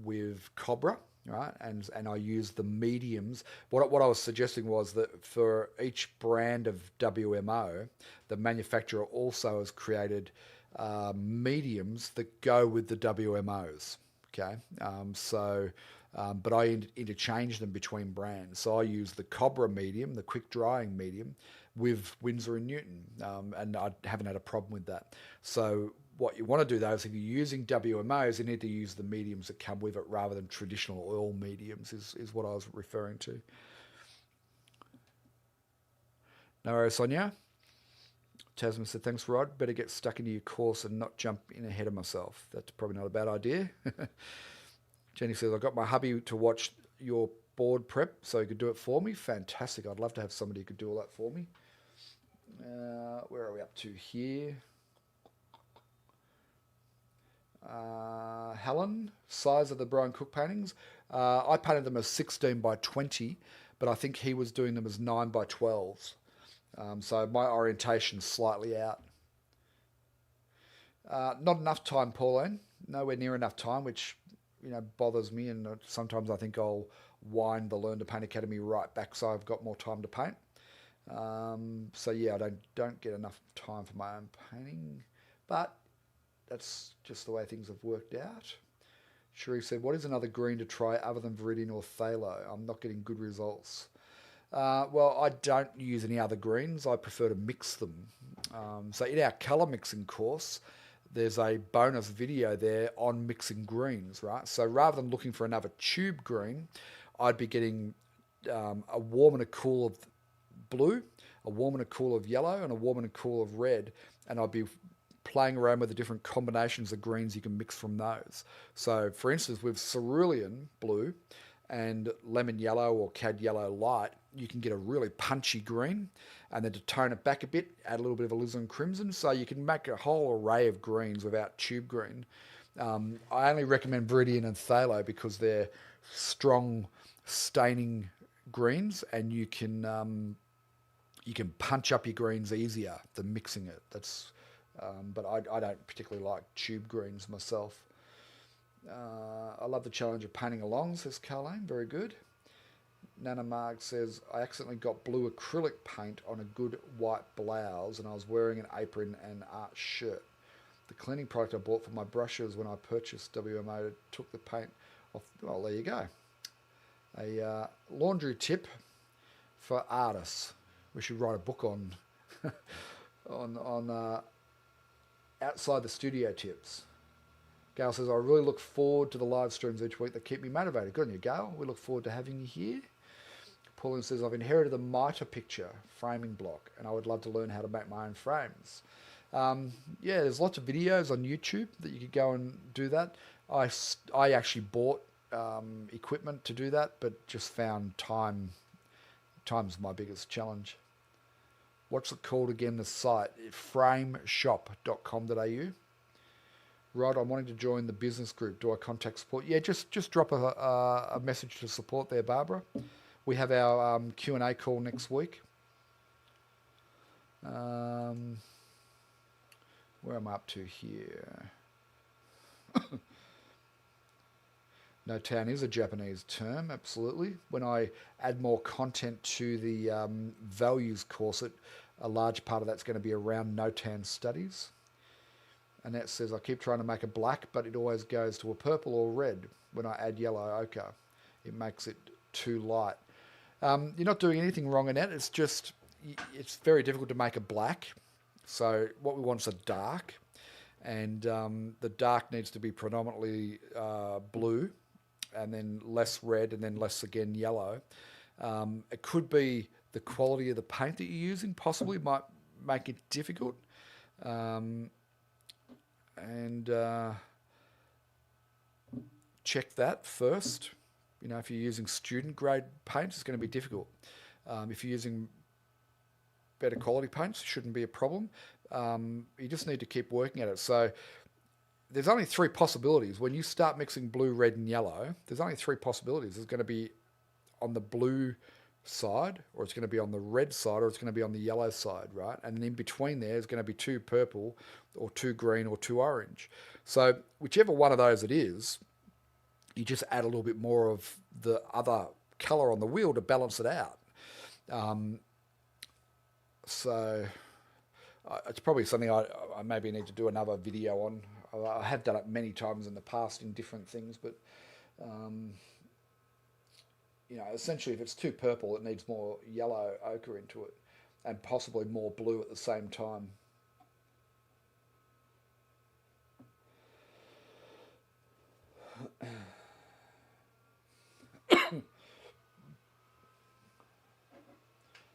with Cobra, right? And I use the mediums. What I was suggesting was that for each brand of WMO, the manufacturer also has created mediums that go with the WMOs. Okay, but I interchange them between brands. So I use the Cobra medium, the quick drying medium, with Winsor & Newton, and I haven't had a problem with that. So what you want to do though is if you're using WMOs, you need to use the mediums that come with it rather than traditional oil mediums is what I was referring to. No worries, Sonia. Tasman said, thanks, Rod. Better get stuck into your course and not jump in ahead of myself. That's probably not a bad idea. Jenny says, I got my hubby to watch your board prep so he could do it for me. Fantastic. I'd love to have somebody who could do all that for me. Where are we up to here? Helen, size of the Brian Cook paintings. I painted them as 16 by 20, but I think he was doing them as 9 by 12s. So my orientation's slightly out. Not enough time, Pauline. Nowhere near enough time, which bothers me. And sometimes I think I'll wind the Learn to Paint Academy right back so I've got more time to paint. So yeah, I don't get enough time for my own painting, but that's just the way things have worked out. Sheree said, what is another green to try other than Viridian or Phthal? I'm not getting good results. Well, I don't use any other greens. I prefer to mix them. So in our colour mixing course, there's a bonus video there on mixing greens, right? So rather than looking for another tube green, I'd be getting a warm and a cool of blue, a warm and a cool of yellow, and a warm and a cool of red, and I'd be playing around with the different combinations of greens you can mix from those. So, for instance, with cerulean blue and lemon yellow or cad yellow light, you can get a really punchy green. And then to tone it back a bit, add a little bit of alizarin crimson. So you can make a whole array of greens without tube green. I only recommend Viridian and Phthal because they're strong staining greens, and you can punch up your greens easier than mixing it. But I don't particularly like tube greens myself. I love the challenge of painting along, says Carlene. Very good. Nana Marg says, I accidentally got blue acrylic paint on a good white blouse and I was wearing an apron and art shirt. The cleaning product I bought for my brushes when I purchased WMO took the paint off. Well, there you go. A laundry tip for artists. We should write a book on outside the studio tips. Gail says, I really look forward to the live streams each week that keep me motivated. Good on you, Gail. We look forward to having you here. Pauline says, I've inherited the mitre picture framing block and I would love to learn how to make my own frames. Yeah, there's lots of videos on YouTube that you could go and do that. I actually bought equipment to do that, but just found time's my biggest challenge. What's it called again, the site? frameshop.com.au. Rod, I'm wanting to join the business group. Do I contact support? Yeah, just drop a message to support there, Barbara. We have our Q&A call next week. Where am I up to here? No town is a Japanese term, absolutely. When I add more content to the values course, a large part of that's going to be around Notan studies. And that says, I keep trying to make a black, but it always goes to a purple or red when I add yellow ochre. It makes it too light. You're not doing anything wrong in that. It's just, it's very difficult to make a black. So what we want is a dark. And the dark needs to be predominantly blue, and then less red, and then less again yellow. It could be the quality of the paint that you're using, possibly might make it difficult. Check that first. You know, if you're using student grade paints, it's going to be difficult. If you're using better quality paints, it shouldn't be a problem. You just need to keep working at it. So there's only three possibilities. When you start mixing blue, red, and yellow, there's only three possibilities. There's going to be on the blue side, or it's going to be on the red side, or it's going to be on the yellow side, right? And then in between there is going to be two purple, or two green, or two orange. So whichever one of those it is, you just add a little bit more of the other colour on the wheel to balance it out. So it's probably something I maybe need to do another video on. I have done it many times in the past in different things, but you know, essentially if it's too purple, it needs more yellow ochre into it, and possibly more blue at the same time.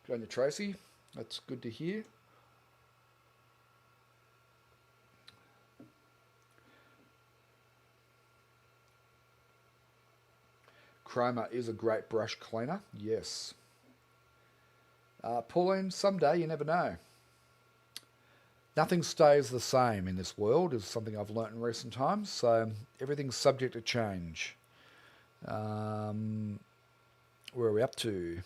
Good on you, Tracy. That's good to hear. Chroma is a great brush cleaner. Yes. Pauline, someday, you never know. Nothing stays the same in this world is something I've learnt in recent times. So everything's subject to change. Where are we up to?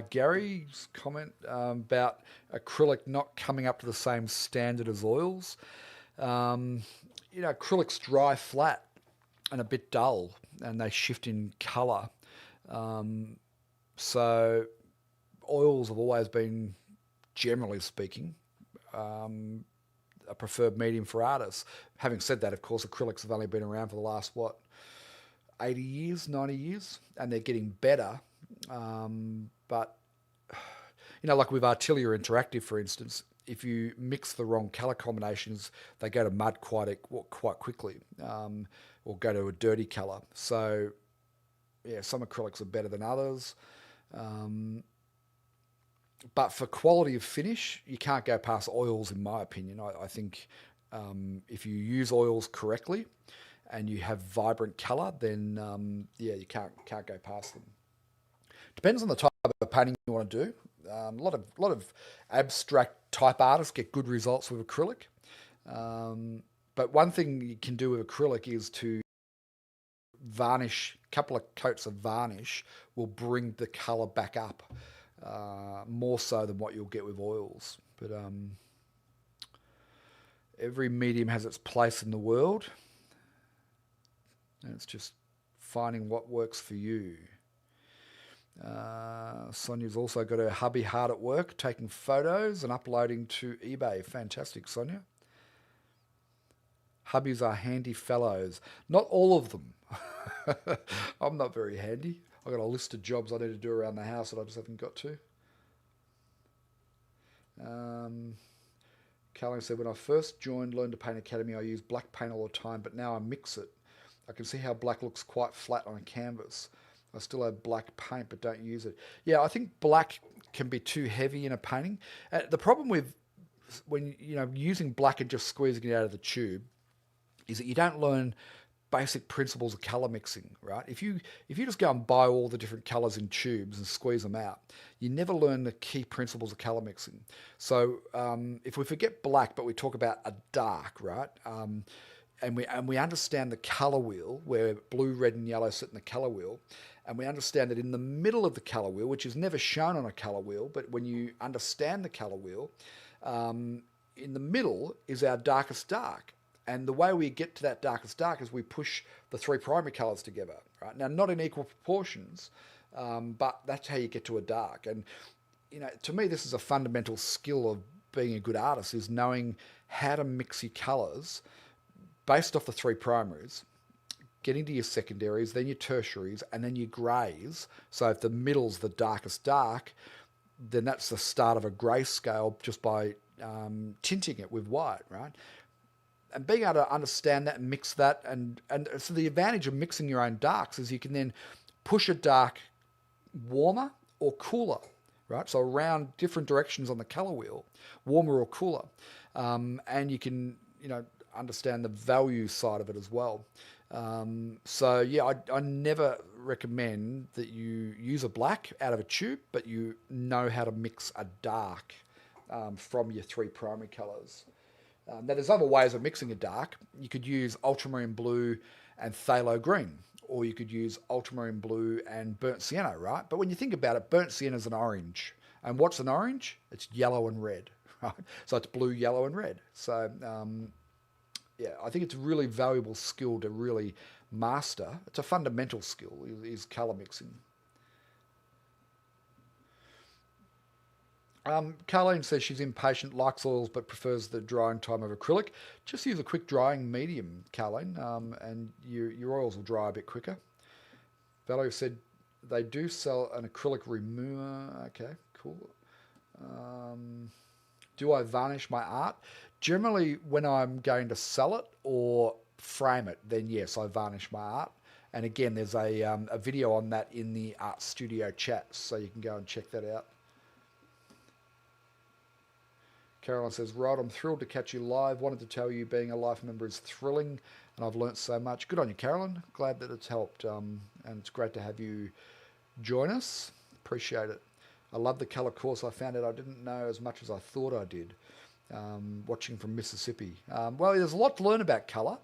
Gary's comment about acrylic not coming up to the same standard as oils. You know, acrylics dry flat and a bit dull, and they shift in colour. So oils have always been, generally speaking, a preferred medium for artists. Having said that, of course, acrylics have only been around for the last, 80 years, 90 years, and they're getting better. But, you know, like with Artilia Interactive, for instance, if you mix the wrong colour combinations, they go to mud quite quickly, or go to a dirty colour. So, yeah, some acrylics are better than others. But for quality of finish, you can't go past oils, in my opinion. I think if you use oils correctly and you have vibrant color, then yeah, you can't go past them. Depends on the type of painting you want to do. A lot of abstract type artists get good results with acrylic. But one thing you can do with acrylic is to varnish. A couple of coats of varnish will bring the color back up, more so than what you'll get with oils. But every medium has its place in the world, and it's just finding what works for you. Sonia's also got her hubby hard at work taking photos and uploading to eBay. Fantastic, Sonia. Hubbies are handy fellows. Not all of them. I'm not very handy. I've got a list of jobs I need to do around the house that I just haven't got to. Carolyn said, when I first joined Learn to Paint Academy, I used black paint all the time, but now I mix it. I can see how black looks quite flat on a canvas. I still have black paint, but don't use it. Yeah, I think black can be too heavy in a painting. The problem with when using black and just squeezing it out of the tube is that you don't learn basic principles of color mixing, right? If you just go and buy all the different colors in tubes and squeeze them out, you never learn the key principles of color mixing. So if we forget black, but we talk about a dark, right? And we understand the color wheel where blue, red, and yellow sit in the color wheel, and we understand that in the middle of the color wheel, which is never shown on a color wheel, but when you understand the color wheel, in the middle is our darkest dark. And the way we get to that darkest dark is we push the three primary colors together, right? Now, not in equal proportions, but that's how you get to a dark. And, to me, this is a fundamental skill of being a good artist, is knowing how to mix your colors based off the three primaries, getting to your secondaries, then your tertiaries, and then your greys. So if the middle's the darkest dark, then that's the start of a grey scale just by tinting it with white, right? And being able to understand that and mix that, and so the advantage of mixing your own darks is you can then push a dark warmer or cooler, right? So around different directions on the color wheel, warmer or cooler, and you can understand the value side of it as well. So yeah, I never recommend that you use a black out of a tube, but you know how to mix a dark from your three primary colors. Now, there's other ways of mixing a dark. You could use ultramarine blue and phthalo green, or you could use ultramarine blue and burnt sienna, right? But when you think about it, burnt sienna is an orange. And what's an orange? It's yellow and red, right? So it's blue, yellow, and red. So, yeah, I think it's a really valuable skill to really master. It's a fundamental skill, is colour mixing. Carleen says she's impatient, likes oils, but prefers the drying time of acrylic. Just use a quick drying medium, Carleen, and your oils will dry a bit quicker. Valerie said they do sell an acrylic remover. Okay, cool. Do I varnish my art? Generally, when I'm going to sell it or frame it, then yes, I varnish my art. And again, there's a video on that in the Art Studio chat, so you can go and check that out. Caroline says, Rod, I'm thrilled to catch you live. Wanted to tell you being a life member is thrilling, and I've learnt so much. Good on you, Caroline. Glad that it's helped, and it's great to have you join us. Appreciate it. I love the colour course. I found out I didn't know as much as I thought I did, watching from Mississippi. Well, there's a lot to learn about colour,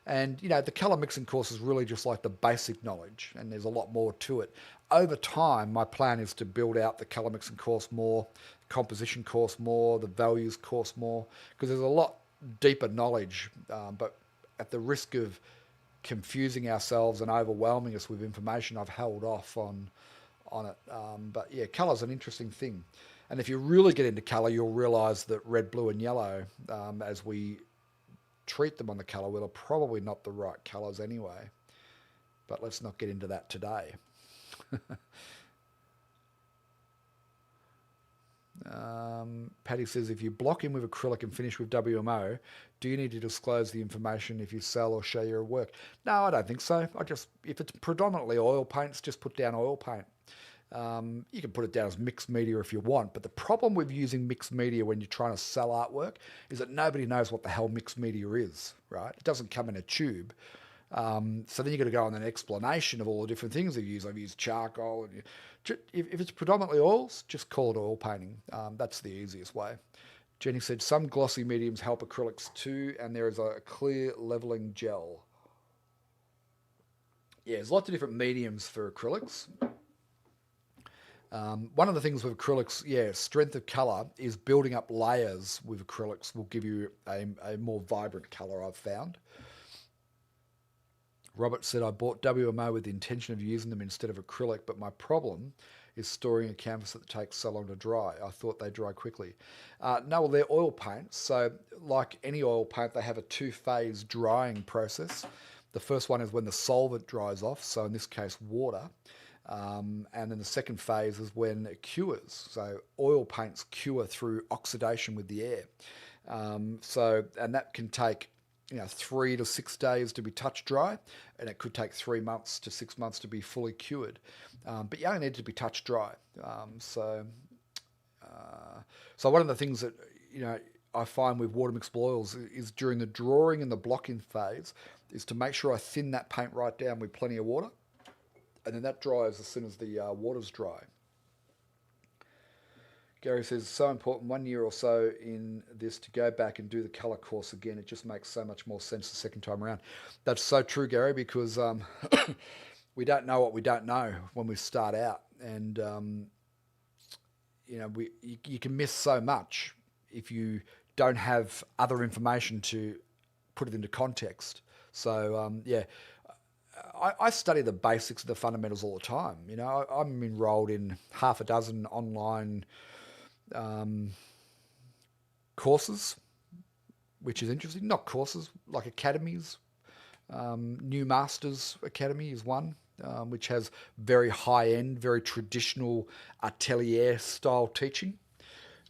and, the colour mixing course is really just like the basic knowledge, and there's a lot more to it. Over time, my plan is to build out the colour mixing course more, composition course more, the values course more, because there's a lot deeper knowledge, but at the risk of confusing ourselves and overwhelming us with information, I've held off on it. But yeah, colour's an interesting thing. And if you really get into colour, you'll realise that red, blue and yellow, as we treat them on the colour wheel, are probably not the right colours anyway. But let's not get into that today. Patty says, if you block in with acrylic and finish with WMO, do you need to disclose the information if you sell or show your work? No, I don't think so. If it's predominantly oil paints, just put down oil paint. You can put it down as mixed media if you want, but the problem with using mixed media when you're trying to sell artwork is that nobody knows what the hell mixed media is, right? It doesn't come in a tube. So then you've got to go on an explanation of all the different things they use. I've used charcoal. And if it's predominantly oils, just call it oil painting. That's the easiest way. Jenny said, some glossy mediums help acrylics too, and there is a clear leveling gel. Yeah, there's lots of different mediums for acrylics. One of the things with acrylics, strength of colour is building up layers with acrylics will give you a more vibrant colour, I've found. Robert said, I bought WMO with the intention of using them instead of acrylic, but my problem is storing a canvas that takes so long to dry. I thought they dry quickly. No, well, they're oil paints. So like any oil paint, they have a two-phase drying process. The first one is when the solvent dries off, so in this case, water. And then the second phase is when it cures. So oil paints cure through oxidation with the air. And that can take 3 to 6 days to be touch dry, and it could take 3 months to 6 months to be fully cured. But you only need to be touch dry. So one of the things that I find with water mixed oils is during the drawing and the blocking phase is to make sure I thin that paint right down with plenty of water, and then that dries as soon as the water's dry. Gary says, so important 1 year or so in this to go back and do the colour course again. It just makes so much more sense the second time around. That's so true, Gary, because we don't know what we don't know when we start out. And, you can miss so much if you don't have other information to put it into context. So, I study the basics of the fundamentals all the time. I'm enrolled in half a dozen online courses, which is interesting. Not courses, like academies. New Masters Academy is one, which has very high-end, very traditional atelier style teaching.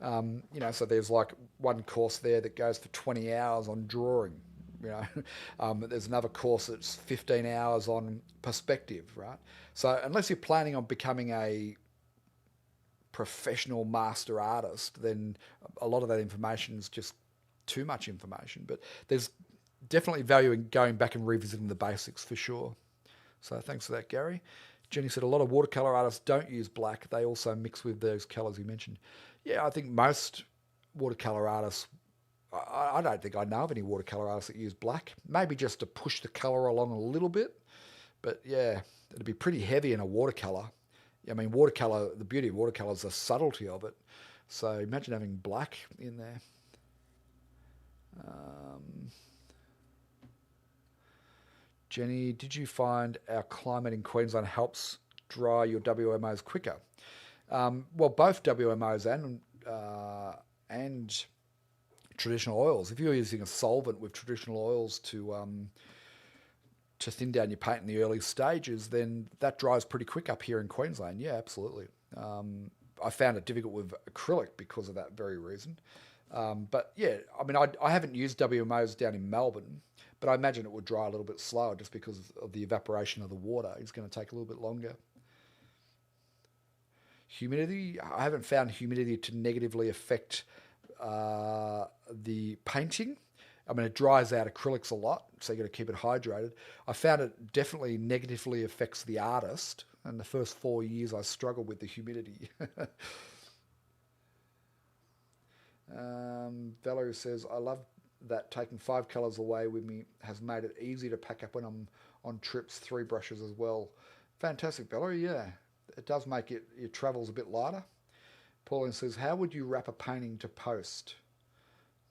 So there's like one course there that goes for 20 hours on drawing. There's another course that's 15 hours on perspective, right? So unless you're planning on becoming a professional master artist, then a lot of that information is just too much information. But there's definitely value in going back and revisiting the basics for sure. So thanks for that, Gary. Jenny said a lot of watercolor artists don't use black. They also mix with those colors you mentioned. Yeah, I think most watercolor artists, I don't think I know of any watercolor artists that use black. Maybe just to push the color along a little bit. But yeah, it'd be pretty heavy in a watercolor. I mean, watercolor, the beauty of watercolor is the subtlety of it. So imagine having black in there. Jenny, did you find our climate in Queensland helps dry your WMOs quicker? Well, both WMOs and traditional oils. If you're using a solvent with traditional oils to thin down your paint in the early stages, then that dries pretty quick up here in Queensland. Yeah, absolutely. I found it difficult with acrylic because of that very reason. But yeah, I mean, I haven't used WMOs down in Melbourne, but I imagine it would dry a little bit slower just because of the evaporation of the water. It's going to take a little bit longer. Humidity, I haven't found humidity to negatively affect the painting. I mean, it dries out acrylics a lot, so you got to keep it hydrated. I found it definitely negatively affects the artist, and the first 4 years I struggled with the humidity. Valerie says, I love that taking 5 colours away with me has made it easy to pack up when I'm on trips, 3 brushes as well. Fantastic, Valerie, yeah. It does make your travels a bit lighter. Pauline says, how would you wrap a painting to post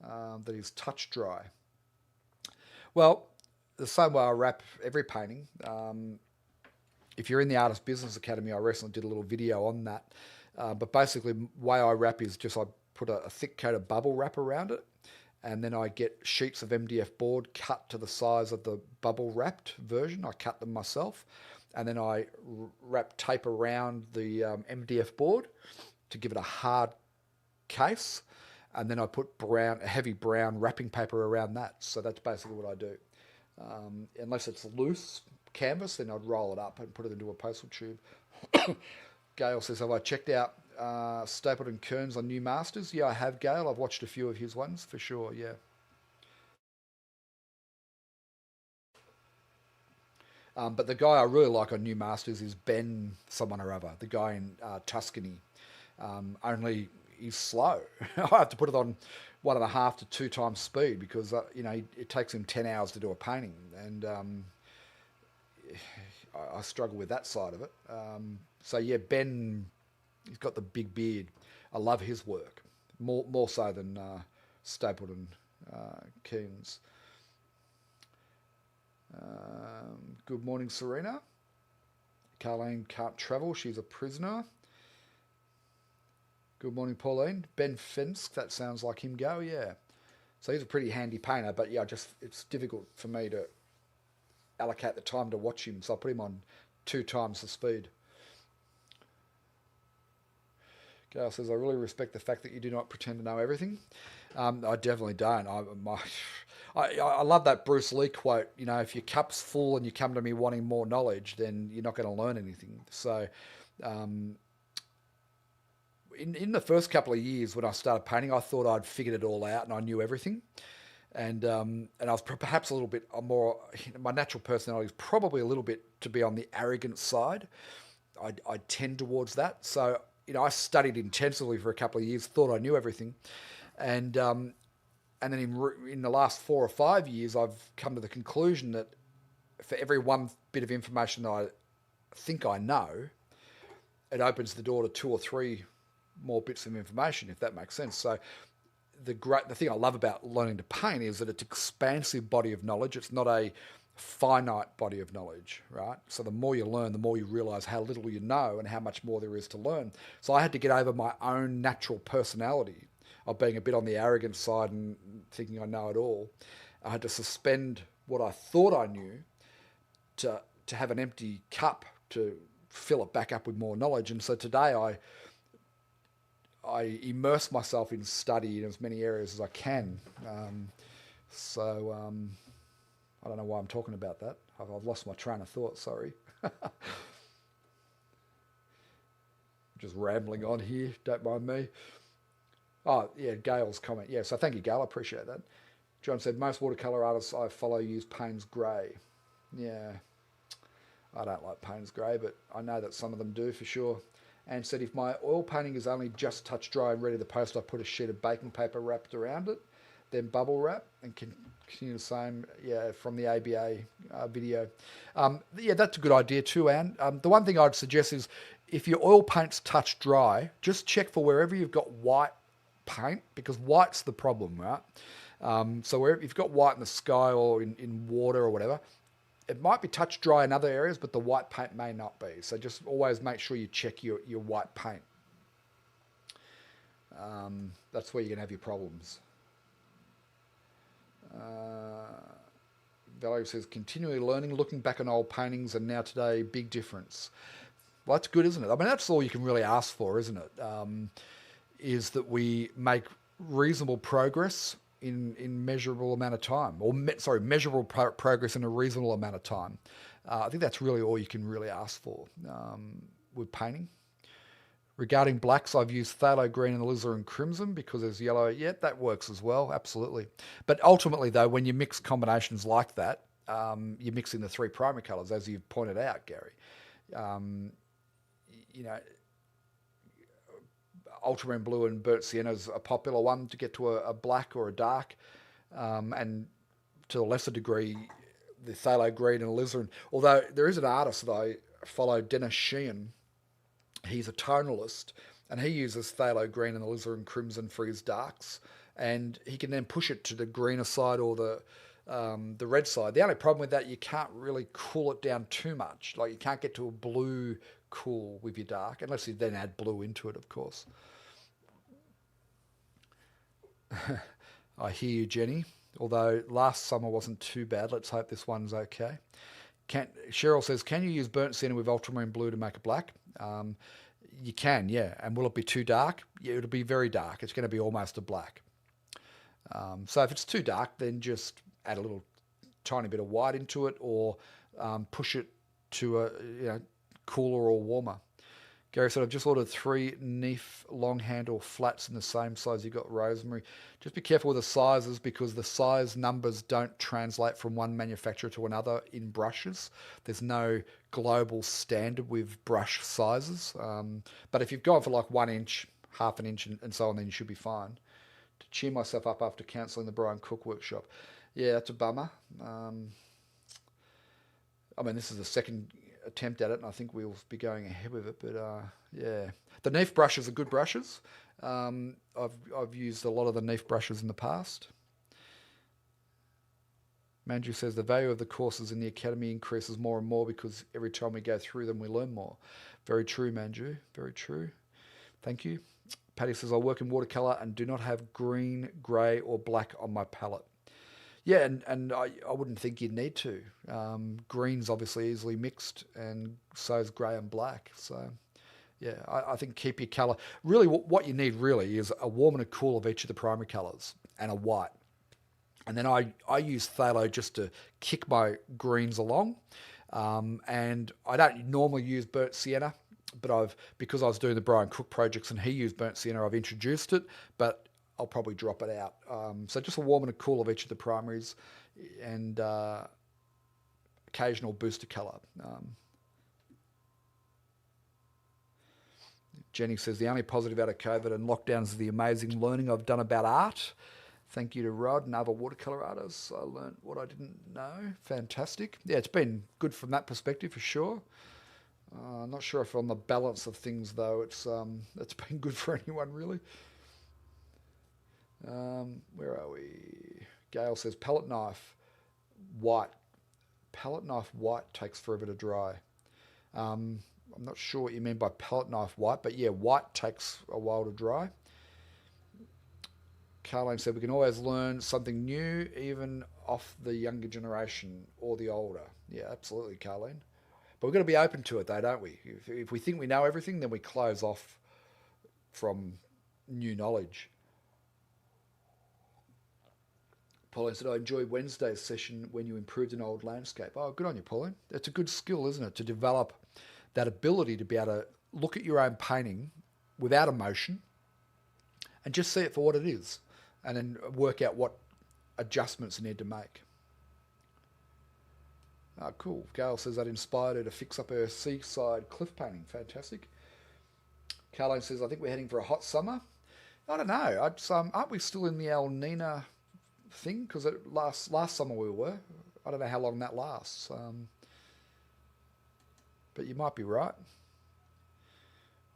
that is touch dry? Well, the same way I wrap every painting. If you're in the Artist Business Academy, I recently did a little video on that. But basically, the way I wrap is just I put a thick coat of bubble wrap around it, and then I get sheets of MDF board cut to the size of the bubble wrapped version. I cut them myself, and then I wrap tape around the MDF board to give it a hard case, and then I put a heavy brown wrapping paper around that. So that's basically what I do. Unless it's loose canvas, then I'd roll it up and put it into a postal tube. Gail says, have I checked out Stapleton Kearns on New Masters? Yeah, I have, Gail. I've watched a few of his ones for sure, yeah. But the guy I really like on New Masters is Ben someone or other, the guy in Tuscany. Only he's slow. I have to put it on 1.5 to 2 times speed because it takes him 10 hours to do a painting, and I struggle with that side of it. So yeah, Ben, he's got the big beard. I love his work more so than Stapleton Kearns. Good morning, Serena. Carlene can't travel. She's a prisoner. Good morning, Pauline. Ben Finsk, that sounds like him go, yeah. So he's a pretty handy painter, but yeah, it's difficult for me to allocate the time to watch him, so I put him on 2 times the speed. Gail says, I really respect the fact that you do not pretend to know everything. I definitely don't. I love that Bruce Lee quote, if your cup's full and you come to me wanting more knowledge, then you're not going to learn anything. So in the first couple of years when I started painting, I thought I'd figured it all out and I knew everything. And I was perhaps a little bit more, my natural personality is probably a little bit to be on the arrogant side. I tend towards that. So, I studied intensively for a couple of years, thought I knew everything. And then in the last 4 or 5 years, I've come to the conclusion that for every one bit of information that I think I know, it opens the door to 2 or 3 more bits of information, if that makes sense. So the thing I love about learning to paint is that it's an expansive body of knowledge. It's not a finite body of knowledge, right? So the more you learn, the more you realize how little you know and how much more there is to learn. So I had to get over my own natural personality of being a bit on the arrogant side and thinking I know it all. I had to suspend what I thought I knew to have an empty cup to fill it back up with more knowledge. And so today I immerse myself in study in as many areas as I can. I don't know why I'm talking about that. I've lost my train of thought, sorry. Just rambling on here, don't mind me. Oh, yeah, Gail's comment. Yeah, so thank you, Gail. I appreciate that. John said, most watercolour artists I follow use Payne's Grey. Yeah, I don't like Payne's Grey, but I know that some of them do for sure. And said, if my oil painting is only just touch dry and ready to post, I put a sheet of baking paper wrapped around it, then bubble wrap, and continue the same, from the ABA video. Yeah, that's a good idea too, Anne. The one thing I'd suggest is if your oil paint's touch dry, just check for wherever you've got white paint, because white's the problem, right? So wherever you've got white in the sky or in water or whatever, it might be touch dry in other areas, but the white paint may not be. So just always make sure you check your white paint. That's where you're going to have your problems. Valerie says, continually learning, looking back on old paintings and now today, big difference. Well, that's good, isn't it? I mean, that's all you can really ask for, isn't it? Is that we make reasonable progress in measurable amount of time, or measurable progress in a reasonable amount of time. I think that's really all you can really ask for with painting. Regarding blacks, I've used phthalo green and alizarin crimson because there's yellow. Yeah, that works as well, absolutely. But ultimately, though, when you mix combinations like that, you're mixing the 3 primary colours, as you've pointed out, Gary. Ultramarine blue and burnt sienna is a popular one to get to a black or a dark, and to a lesser degree, the phthalo green and alizarin. Although there is an artist that I follow, Dennis Sheehan. He's a tonalist, and he uses phthalo green and alizarin crimson for his darks, and he can then push it to the greener side or the red side. The only problem with that, you can't really cool it down too much. Like, you can't get to a blue cool with your dark, unless you then add blue into it, of course. I hear you, Jenny. Although last summer wasn't too bad. Let's hope this one's okay. Cheryl says, can you use burnt sienna with ultramarine blue to make a black? You can, yeah. And will it be too dark? Yeah, it'll be very dark. It's going to be almost a black. So if it's too dark, then just add a little tiny bit of white into it, or push it to a cooler or warmer. Gary said, I've just ordered 3 Neef long handle flats in the same size you got, Rosemary. Just be careful with the sizes because the size numbers don't translate from one manufacturer to another in brushes. There's no global standard with brush sizes. But if you've gone for like 1 inch, half an inch and so on, then you should be fine. To cheer myself up after cancelling the Brian Cook workshop. Yeah, that's a bummer. I mean, this is the second attempt at it, and I think we'll be going ahead with it. But yeah, the Neef brushes are good brushes. I've used a lot of the Neef brushes in the past. Manju says the value of the courses in the academy increases more and more because every time we go through them, we learn more. Very true, Manju. Very true. Thank you. Patty says I work in watercolor and do not have green, grey, or black on my palette. Yeah, and I wouldn't think you'd need to. Green's obviously easily mixed, and so is grey and black. So, yeah, I think keep your colour. Really, what you need really is a warm and a cool of each of the primary colours and a white. And then I use phthalo just to kick my greens along. And I don't normally use burnt sienna, but because I was doing the Brian Cook projects and he used burnt sienna, I've introduced it, but I'll probably drop it out. So just a warm and a cool of each of the primaries and occasional booster colour. Jenny says, the only positive out of COVID and lockdowns is the amazing learning I've done about art. Thank you to Rod and other watercolour artists. I learned what I didn't know. Fantastic. Yeah, it's been good from that perspective for sure. Not sure if on the balance of things, though, it's been good for anyone, really. Where are we? Gail says, palette knife white. Palette knife white takes forever to dry. I'm not sure what you mean by palette knife white, but yeah, white takes a while to dry. Carlene said, we can always learn something new, even off the younger generation or the older. Yeah, absolutely, Carlene. But we've got to be open to it, though, don't we? If we think we know everything, then we close off from new knowledge. Pauline said, I enjoyed Wednesday's session when you improved an old landscape. Oh, good on you, Pauline. It's a good skill, isn't it, to develop that ability to be able to look at your own painting without emotion and just see it for what it is and then work out what adjustments you need to make. Oh, cool. Gail says that inspired her to fix up her seaside cliff painting. Fantastic. Carlene says, I think we're heading for a hot summer. I don't know. Aren't we still in the El Nino thing? Because last summer we were. I don't know how long that lasts. But you might be right.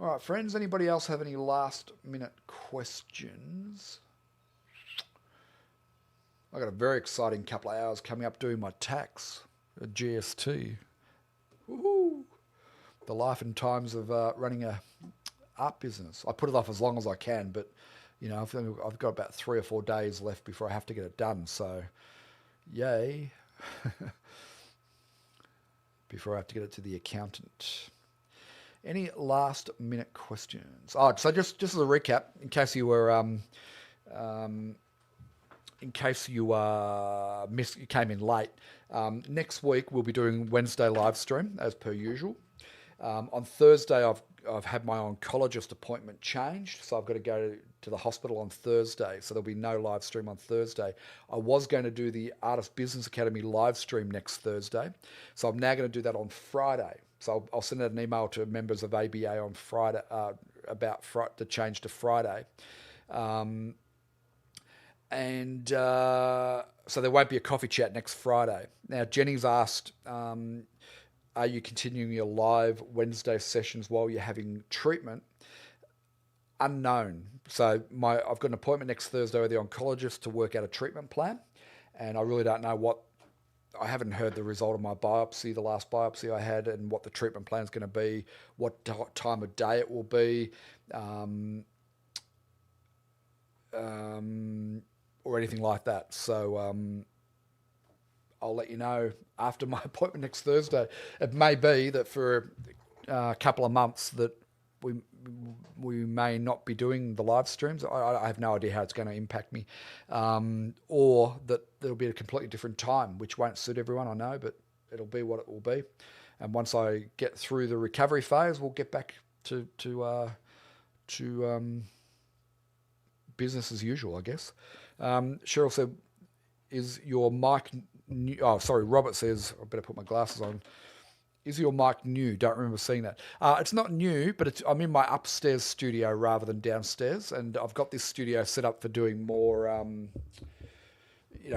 All right, friends. Anybody else have any last minute questions? I got a very exciting couple of hours coming up doing my tax at GST. Woohoo! The life and times of running a art business. I put it off as long as I can, but you know, I've got about 3 or 4 days left before I have to get it done. So, yay! Before I have to get it to the accountant. Any last minute questions? Oh, so just as a recap, in case you were you came in late, next week we'll be doing Wednesday live stream as per usual. On Thursday, I've had my oncologist appointment changed, so I've got to go to the hospital on Thursday, so there'll be no live stream on Thursday. I was going to do the Artist Business Academy live stream next Thursday, so I'm now going to do that on Friday. So I'll send out an email to members of ABA on Friday about the change to Friday. So there won't be a coffee chat next Friday. Now, Jenny's asked, are you continuing your live Wednesday sessions while you're having treatment? Unknown. So I've got an appointment next Thursday with the oncologist to work out a treatment plan, and I really don't know I haven't heard the result of my biopsy, the last biopsy I had, and what the treatment plan is going to be, what time of day it will be, or anything like that. So I'll let you know after my appointment next Thursday. It may be that for a couple of months that we may not be doing the live streams. I have no idea how it's going to impact me, or that there'll be a completely different time, which won't suit everyone, I know, but it'll be what it will be. And once I get through the recovery phase, we'll get back to business as usual, I guess. Cheryl said, "Is your mic new?" Oh, sorry. Robert says, "I better put my glasses on." Is your mic new? Don't remember seeing that. It's not new, but I'm in my upstairs studio rather than downstairs, and I've got this studio set up for doing more,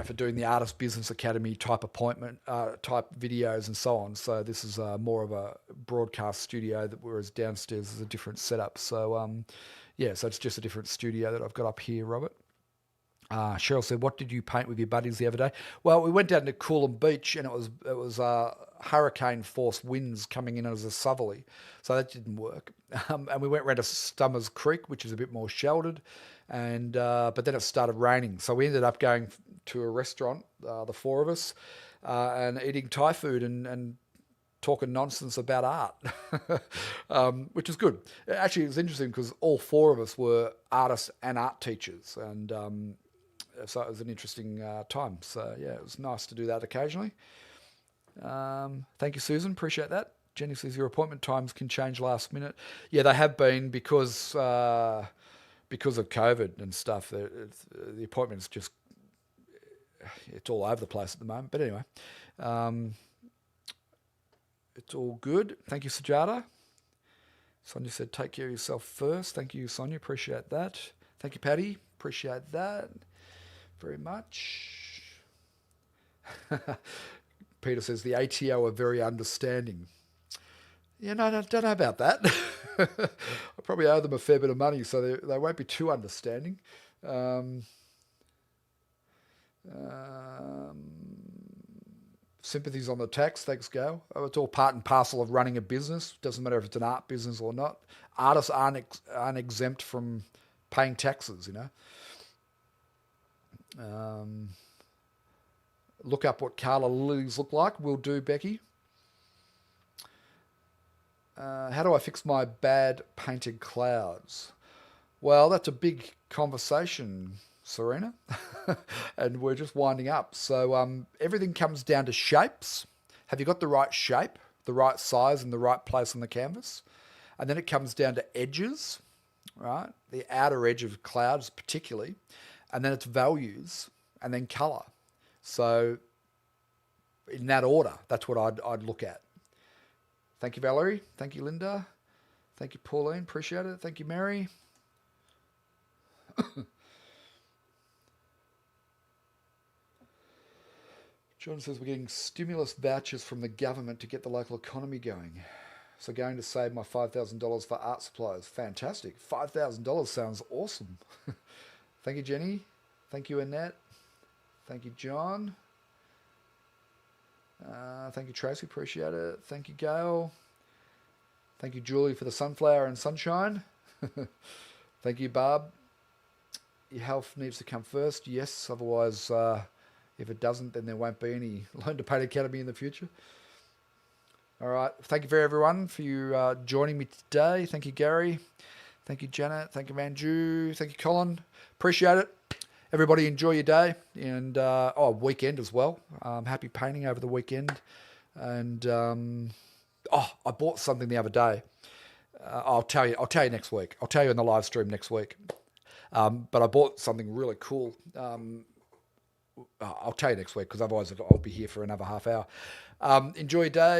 for doing the Artist Business Academy type appointment, type videos and so on. So this is more of a broadcast studio, whereas downstairs is a different setup. So so it's just a different studio that I've got up here, Robert. Cheryl said, "What did you paint with your buddies the other day?" Well, we went down to Coolum Beach, and it was hurricane force winds coming in as a southerly, so that didn't work. And we went round to Stummers Creek, which is a bit more sheltered, and but then it started raining, so we ended up going to a restaurant, the four of us, and eating Thai food and talking nonsense about art, which was good. Actually, it was interesting because all four of us were artists and art teachers, and so it was an interesting time. So yeah, it was nice to do that occasionally. Thank you, Susan. Appreciate that. Jenny says your appointment times can change last minute. Yeah, they have been because of COVID and stuff. The appointments just, it's all over the place at the moment. But anyway, it's all good. Thank you, Sajada. Sonia said, "Take care of yourself first." Thank you, Sonia. Appreciate that. Thank you, Patty. Appreciate that very much. Peter says the ATO are very understanding. Yeah, no, don't know about that. I probably owe them a fair bit of money, so they won't be too understanding. Sympathies on the tax. Thanks, Gail. Oh, it's all part and parcel of running a business. Doesn't matter if it's an art business or not. Artists aren't exempt from paying taxes, Look up what Carla lilies look like. Will do, Becky. How do I fix my bad painted clouds? Well, that's a big conversation, Serena. And we're just winding up. So everything comes down to shapes. Have you got the right shape, the right size, and the right place on the canvas? And then it comes down to edges, right? The outer edge of clouds particularly. And then it's values, and then colour. So in that order, that's what I'd look at. Thank you, Valerie. Thank you, Linda. Thank you, Pauline. Appreciate it. Thank you, Mary. John says we're getting stimulus vouchers from the government to get the local economy going. So going to save my $5,000 for art supplies. Fantastic. $5,000 sounds awesome. Thank you, Jenny. Thank you, Annette. Thank you, John. Thank you, Tracy. Appreciate it. Thank you, Gail. Thank you, Julie, for the sunflower and sunshine. Thank you, Barb. Your health needs to come first. Yes, otherwise, if it doesn't, then there won't be any Learn to Paint Academy in the future. All right. Thank you very everyone for you joining me today. Thank you, Gary. Thank you, Janet. Thank you, Manju. Thank you, Colin. Appreciate it. Everybody enjoy your day and weekend as well. Happy painting over the weekend. And I bought something the other day. I'll tell you next week. I'll tell you in the live stream next week. But I bought something really cool. I'll tell you next week because otherwise I'll be here for another half hour. Enjoy your day.